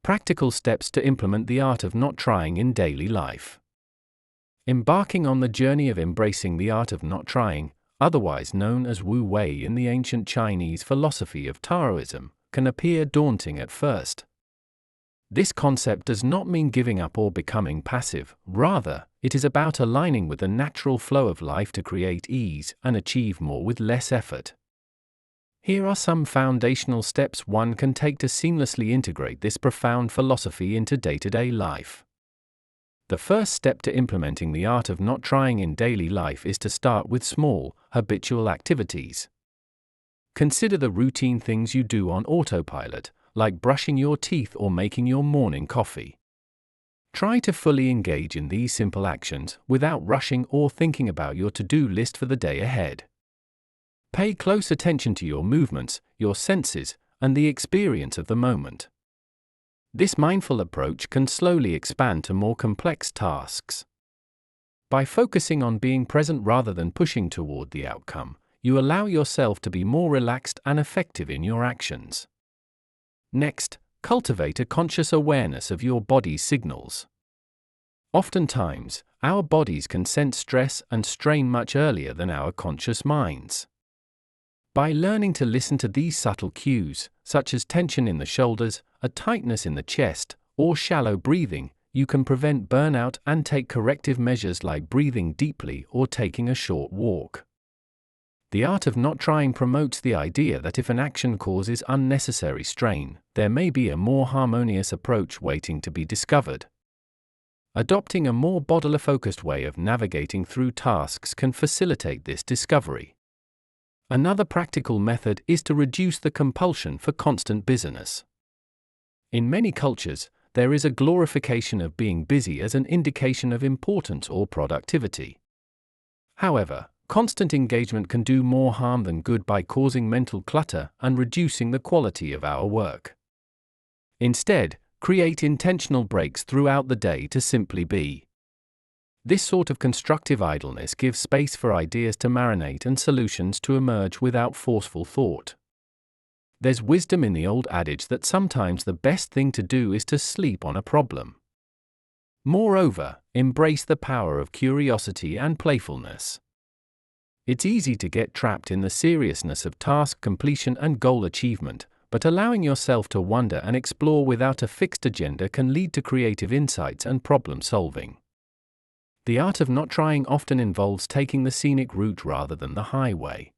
Practical steps to implement the art of not trying in daily life. Embarking on the journey of embracing the art of not trying, otherwise known as Wu Wei in the ancient Chinese philosophy of Taoism, can appear daunting at first. This concept does not mean giving up or becoming passive, rather, it is about aligning with the natural flow of life to create ease and achieve more with less effort. Here are some foundational steps one can take to seamlessly integrate this profound philosophy into day-to-day life. The first step to implementing the art of not trying in daily life is to start with small, habitual activities. Consider the routine things you do on autopilot, like brushing your teeth or making your morning coffee. Try to fully engage in these simple actions without rushing or thinking about your to-do list for the day ahead. Pay close attention to your movements, your senses, and the experience of the moment. This mindful approach can slowly expand to more complex tasks. By focusing on being present rather than pushing toward the outcome, you allow yourself to be more relaxed and effective in your actions. Next, cultivate a conscious awareness of your body's signals. Oftentimes, our bodies can sense stress and strain much earlier than our conscious minds. By learning to listen to these subtle cues, such as tension in the shoulders, a tightness in the chest, or shallow breathing, you can prevent burnout and take corrective measures like breathing deeply or taking a short walk. The art of not trying promotes the idea that if an action causes unnecessary strain, there may be a more harmonious approach waiting to be discovered. Adopting a more bodily-focused way of navigating through tasks can facilitate this discovery. Another practical method is to reduce the compulsion for constant busyness. In many cultures, there is a glorification of being busy as an indication of importance or productivity. However, constant engagement can do more harm than good by causing mental clutter and reducing the quality of our work. Instead, create intentional breaks throughout the day to simply be. This sort of constructive idleness gives space for ideas to marinate and solutions to emerge without forceful thought. There's wisdom in the old adage that sometimes the best thing to do is to sleep on a problem. Moreover, embrace the power of curiosity and playfulness. It's easy to get trapped in the seriousness of task completion and goal achievement, but allowing yourself to wonder and explore without a fixed agenda can lead to creative insights and problem solving. The art of not trying often involves taking the scenic route rather than the highway.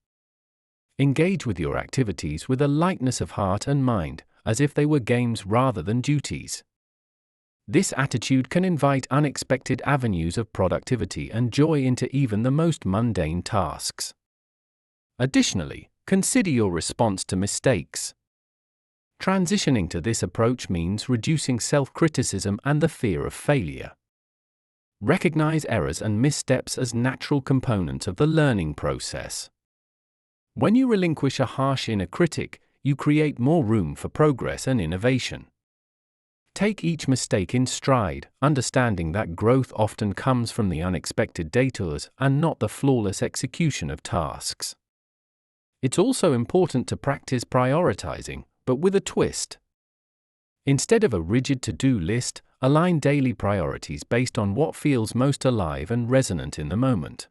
Engage with your activities with a lightness of heart and mind, as if they were games rather than duties. This attitude can invite unexpected avenues of productivity and joy into even the most mundane tasks. Additionally, consider your response to mistakes. Transitioning to this approach means reducing self-criticism and the fear of failure. Recognize errors and missteps as natural components of the learning process. When you relinquish a harsh inner critic, you create more room for progress and innovation. Take each mistake in stride, understanding that growth often comes from the unexpected detours and not the flawless execution of tasks. It's also important to practice prioritizing, but with a twist. Instead of a rigid to-do list, align daily priorities based on what feels most alive and resonant in the moment.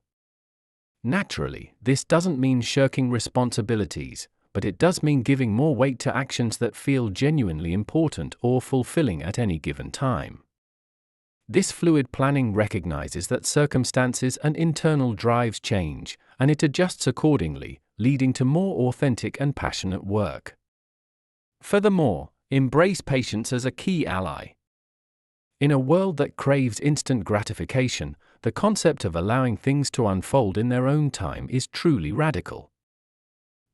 Naturally, this doesn't mean shirking responsibilities, but it does mean giving more weight to actions that feel genuinely important or fulfilling at any given time. This fluid planning recognizes that circumstances and internal drives change, and it adjusts accordingly, leading to more authentic and passionate work. Furthermore, embrace patience as a key ally. In a world that craves instant gratification, the concept of allowing things to unfold in their own time is truly radical.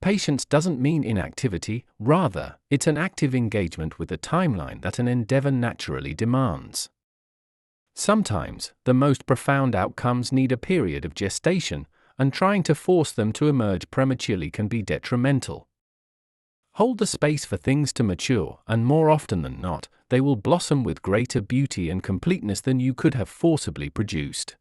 Patience doesn't mean inactivity, rather, it's an active engagement with the timeline that an endeavor naturally demands. Sometimes, the most profound outcomes need a period of gestation, and trying to force them to emerge prematurely can be detrimental. Hold the space for things to mature, and more often than not, they will blossom with greater beauty and completeness than you could have forcibly produced.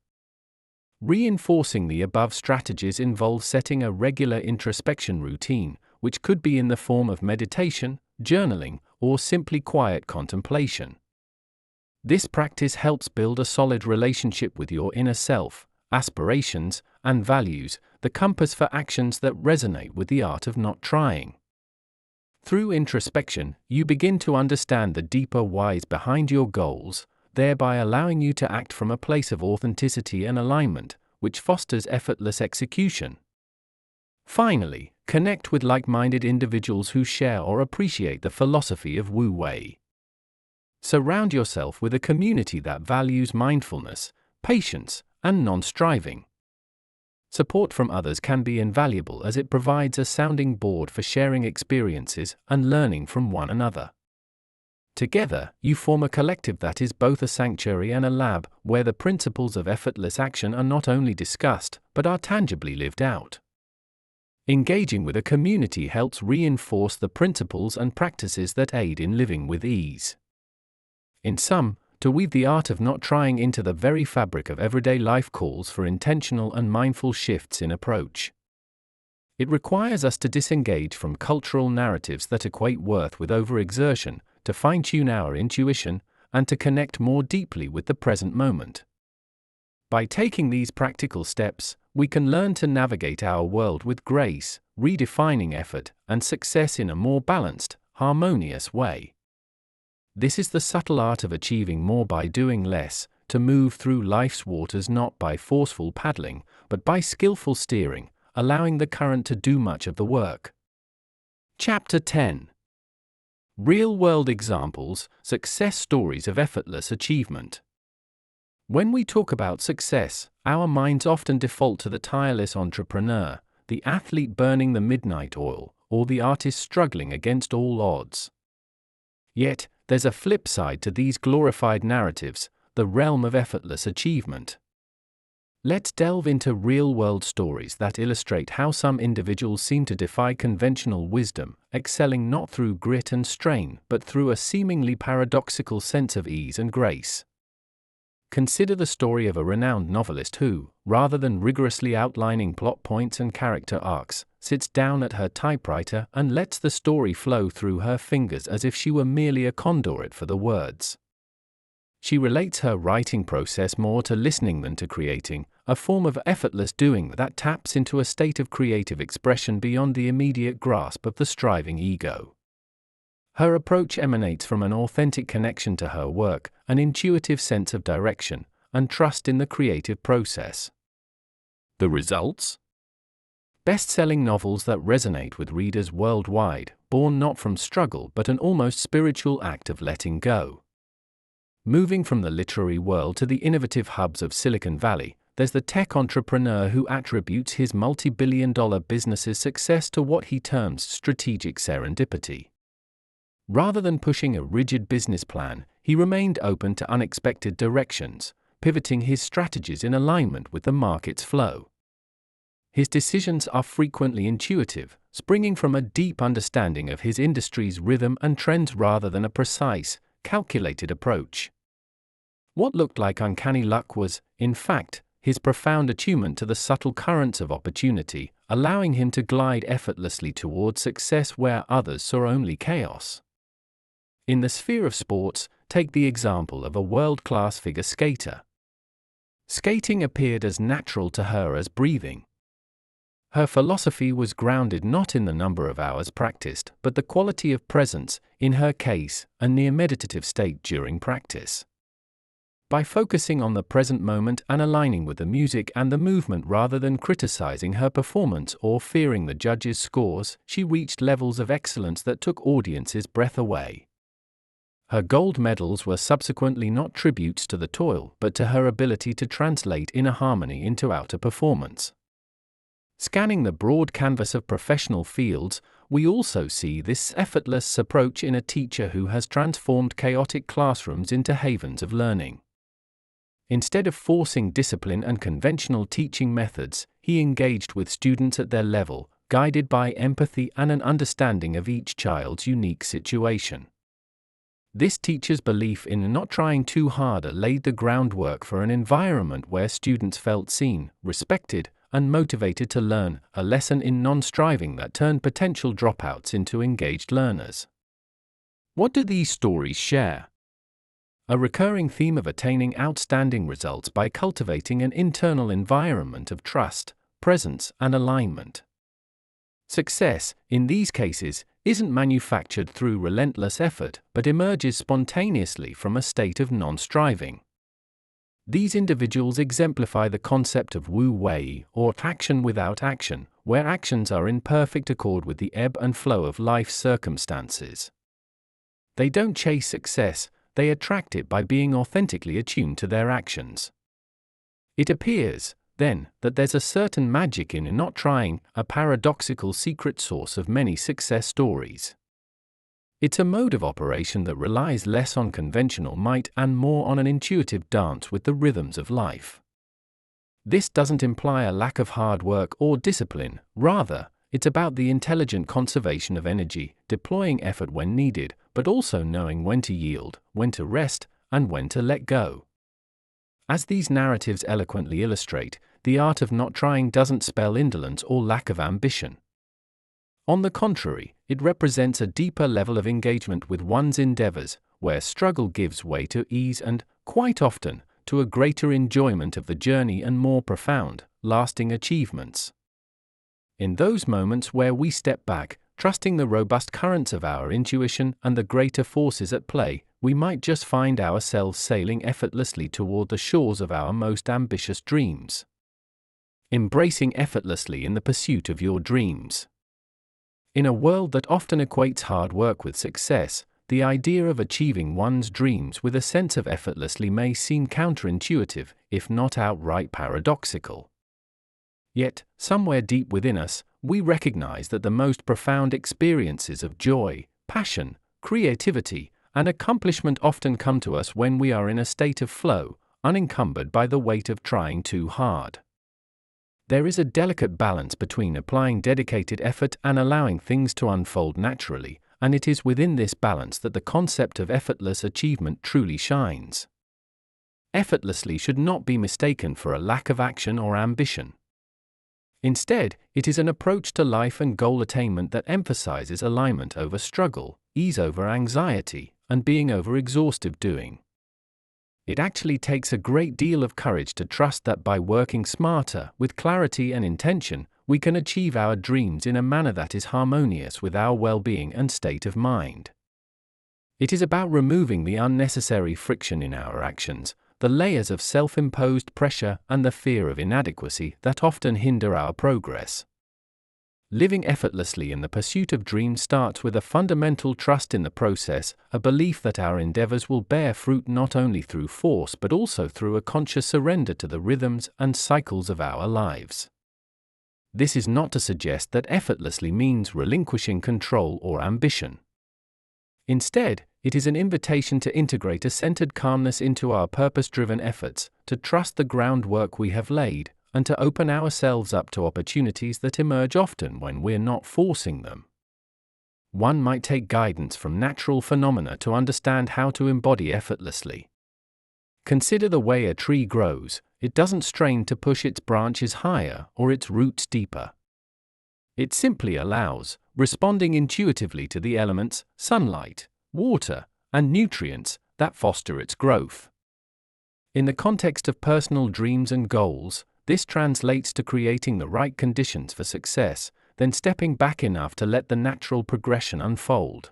Reinforcing the above strategies involves setting a regular introspection routine, which could be in the form of meditation, journaling, or simply quiet contemplation. This practice helps build a solid relationship with your inner self, aspirations, and values, the compass for actions that resonate with the art of not trying. Through introspection, you begin to understand the deeper whys behind your goals, thereby allowing you to act from a place of authenticity and alignment, which fosters effortless execution. Finally, connect with like-minded individuals who share or appreciate the philosophy of Wu Wei. Surround yourself with a community that values mindfulness, patience, and non-striving. Support from others can be invaluable as it provides a sounding board for sharing experiences and learning from one another. Together, you form a collective that is both a sanctuary and a lab, where the principles of effortless action are not only discussed, but are tangibly lived out. Engaging with a community helps reinforce the principles and practices that aid in living with ease. In sum, to weave the art of not trying into the very fabric of everyday life calls for intentional and mindful shifts in approach. It requires us to disengage from cultural narratives that equate worth with overexertion, to fine-tune our intuition, and to connect more deeply with the present moment. By taking these practical steps, we can learn to navigate our world with grace, redefining effort and success in a more balanced, harmonious way. This is the subtle art of achieving more by doing less, to move through life's waters not by forceful paddling, but by skillful steering, allowing the current to do much of the work. Chapter 10. Real-world examples, success stories of effortless achievement. When we talk about success, our minds often default to the tireless entrepreneur, the athlete burning the midnight oil, or the artist struggling against all odds. Yet, there's a flip side to these glorified narratives, the realm of effortless achievement. Let's delve into real-world stories that illustrate how some individuals seem to defy conventional wisdom, excelling not through grit and strain, but through a seemingly paradoxical sense of ease and grace. Consider the story of a renowned novelist who, rather than rigorously outlining plot points and character arcs, sits down at her typewriter and lets the story flow through her fingers as if she were merely a conduit for the words. She relates her writing process more to listening than to creating, a form of effortless doing that taps into a state of creative expression beyond the immediate grasp of the striving ego. Her approach emanates from an authentic connection to her work, an intuitive sense of direction, and trust in the creative process. The results? Best-selling novels that resonate with readers worldwide, born not from struggle but an almost spiritual act of letting go. Moving from the literary world to the innovative hubs of Silicon Valley, there's the tech entrepreneur who attributes his multi-billion-dollar business's success to what he terms strategic serendipity. Rather than pushing a rigid business plan, he remained open to unexpected directions, pivoting his strategies in alignment with the market's flow. His decisions are frequently intuitive, springing from a deep understanding of his industry's rhythm and trends rather than a precise, calculated approach. What looked like uncanny luck was, in fact, his profound attunement to the subtle currents of opportunity, allowing him to glide effortlessly toward success where others saw only chaos. In the sphere of sports, take the example of a world-class figure skater. Skating appeared as natural to her as breathing. Her philosophy was grounded not in the number of hours practiced, but the quality of presence, in her case, a near-meditative state during practice. By focusing on the present moment and aligning with the music and the movement rather than criticizing her performance or fearing the judges' scores, she reached levels of excellence that took audiences' breath away. Her gold medals were subsequently not tributes to the toil but to her ability to translate inner harmony into outer performance. Scanning the broad canvas of professional fields, we also see this effortless approach in a teacher who has transformed chaotic classrooms into havens of learning. Instead of forcing discipline and conventional teaching methods, he engaged with students at their level, guided by empathy and an understanding of each child's unique situation. This teacher's belief in not trying too hard laid the groundwork for an environment where students felt seen, respected, and motivated to learn, a lesson in non-striving that turned potential dropouts into engaged learners. What do these stories share? A recurring theme of attaining outstanding results by cultivating an internal environment of trust, presence, and alignment. Success, in these cases, isn't manufactured through relentless effort, but emerges spontaneously from a state of non-striving. These individuals exemplify the concept of wu-wei, or action without action, where actions are in perfect accord with the ebb and flow of life's circumstances. They don't chase success, they attract it by being authentically attuned to their actions. It appears, then, that there's a certain magic in not trying, a paradoxical secret source of many success stories. It's a mode of operation that relies less on conventional might and more on an intuitive dance with the rhythms of life. This doesn't imply a lack of hard work or discipline, rather, it's about the intelligent conservation of energy, deploying effort when needed, but also knowing when to yield, when to rest, and when to let go. As these narratives eloquently illustrate, the art of not trying doesn't spell indolence or lack of ambition. On the contrary, it represents a deeper level of engagement with one's endeavors, where struggle gives way to ease and, quite often, to a greater enjoyment of the journey and more profound, lasting achievements. In those moments where we step back, trusting the robust currents of our intuition and the greater forces at play, we might just find ourselves sailing effortlessly toward the shores of our most ambitious dreams. Embracing effortlessly in the pursuit of your dreams. In a world that often equates hard work with success, the idea of achieving one's dreams with a sense of effortlessly may seem counterintuitive, if not outright paradoxical. Yet, somewhere deep within us, we recognize that the most profound experiences of joy, passion, creativity, and accomplishment often come to us when we are in a state of flow, unencumbered by the weight of trying too hard. There is a delicate balance between applying dedicated effort and allowing things to unfold naturally, and it is within this balance that the concept of effortless achievement truly shines. Effortlessly should not be mistaken for a lack of action or ambition. Instead, it is an approach to life and goal attainment that emphasizes alignment over struggle, ease over anxiety, and being over exhaustive doing. It actually takes a great deal of courage to trust that by working smarter, with clarity and intention, we can achieve our dreams in a manner that is harmonious with our well-being and state of mind. It is about removing the unnecessary friction in our actions, the layers of self-imposed pressure and the fear of inadequacy that often hinder our progress. Living effortlessly in the pursuit of dreams starts with a fundamental trust in the process, a belief that our endeavors will bear fruit not only through force but also through a conscious surrender to the rhythms and cycles of our lives. This is not to suggest that effortlessly means relinquishing control or ambition. Instead, it is an invitation to integrate a centered calmness into our purpose-driven efforts, to trust the groundwork we have laid, and to open ourselves up to opportunities that emerge often when we're not forcing them. One might take guidance from natural phenomena to understand how to embody effortlessly. Consider the way a tree grows. It doesn't strain to push its branches higher or its roots deeper. It simply allows, responding intuitively to the elements, sunlight, water, and nutrients that foster its growth. In the context of personal dreams and goals, this translates to creating the right conditions for success, then stepping back enough to let the natural progression unfold.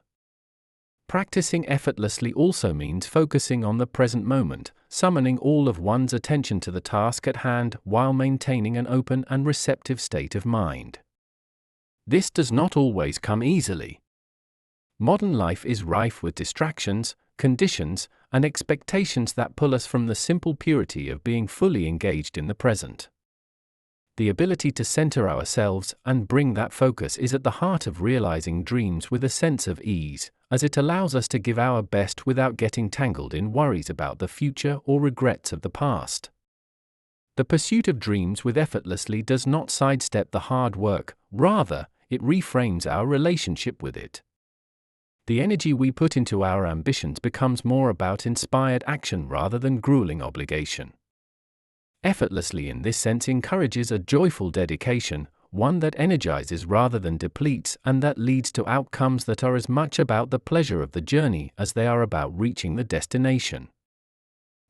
Practicing effortlessly also means focusing on the present moment, summoning all of one's attention to the task at hand while maintaining an open and receptive state of mind. This does not always come easily. Modern life is rife with distractions, conditions, and expectations that pull us from the simple purity of being fully engaged in the present. The ability to center ourselves and bring that focus is at the heart of realizing dreams with a sense of ease, as it allows us to give our best without getting tangled in worries about the future or regrets of the past. The pursuit of dreams with effortlessly does not sidestep the hard work, rather, it reframes our relationship with it. The energy we put into our ambitions becomes more about inspired action rather than grueling obligation. Effortlessly in this sense encourages a joyful dedication, one that energizes rather than depletes, and that leads to outcomes that are as much about the pleasure of the journey as they are about reaching the destination.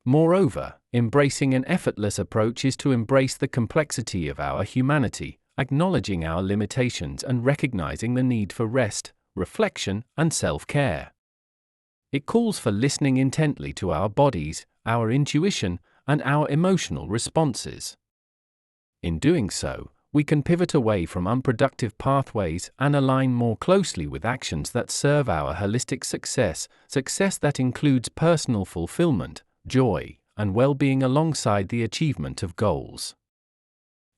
Moreover, embracing an effortless approach is to embrace the complexity of our humanity, acknowledging our limitations and recognizing the need for rest, reflection, and self-care. It calls for listening intently to our bodies, our intuition, and our emotional responses. In doing so, we can pivot away from unproductive pathways and align more closely with actions that serve our holistic success that includes personal fulfillment, joy, and well-being alongside the achievement of goals.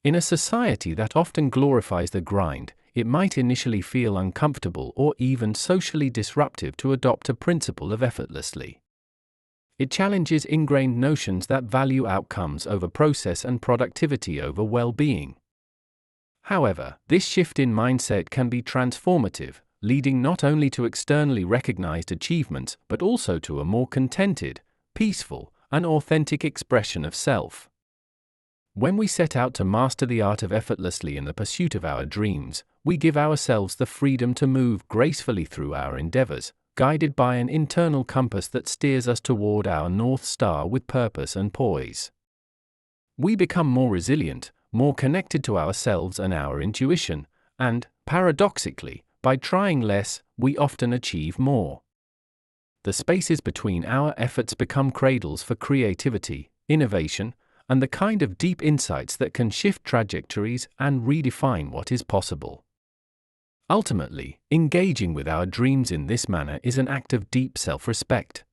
In a society that often glorifies the grind, it might initially feel uncomfortable or even socially disruptive to adopt a principle of effortlessly. It challenges ingrained notions that value outcomes over process and productivity over well-being. However, this shift in mindset can be transformative, leading not only to externally recognized achievements but also to a more contented, peaceful, and authentic expression of self. When we set out to master the art of effortlessly in the pursuit of our dreams, we give ourselves the freedom to move gracefully through our endeavors, guided by an internal compass that steers us toward our North Star with purpose and poise. We become more resilient, more connected to ourselves and our intuition, and, paradoxically, by trying less, we often achieve more. The spaces between our efforts become cradles for creativity, innovation, and the kind of deep insights that can shift trajectories and redefine what is possible. Ultimately, engaging with our dreams in this manner is an act of deep self-respect.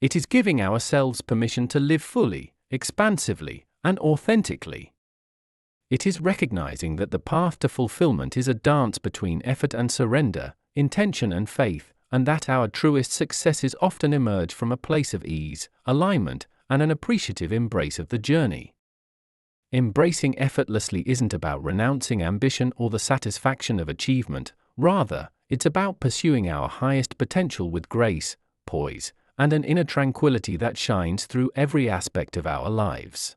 It is giving ourselves permission to live fully, expansively, and authentically. It is recognizing that the path to fulfillment is a dance between effort and surrender, intention and faith, and that our truest successes often emerge from a place of ease, alignment, and an appreciative embrace of the journey. Embracing effortlessly isn't about renouncing ambition or the satisfaction of achievement, rather, it's about pursuing our highest potential with grace, poise, and an inner tranquility that shines through every aspect of our lives.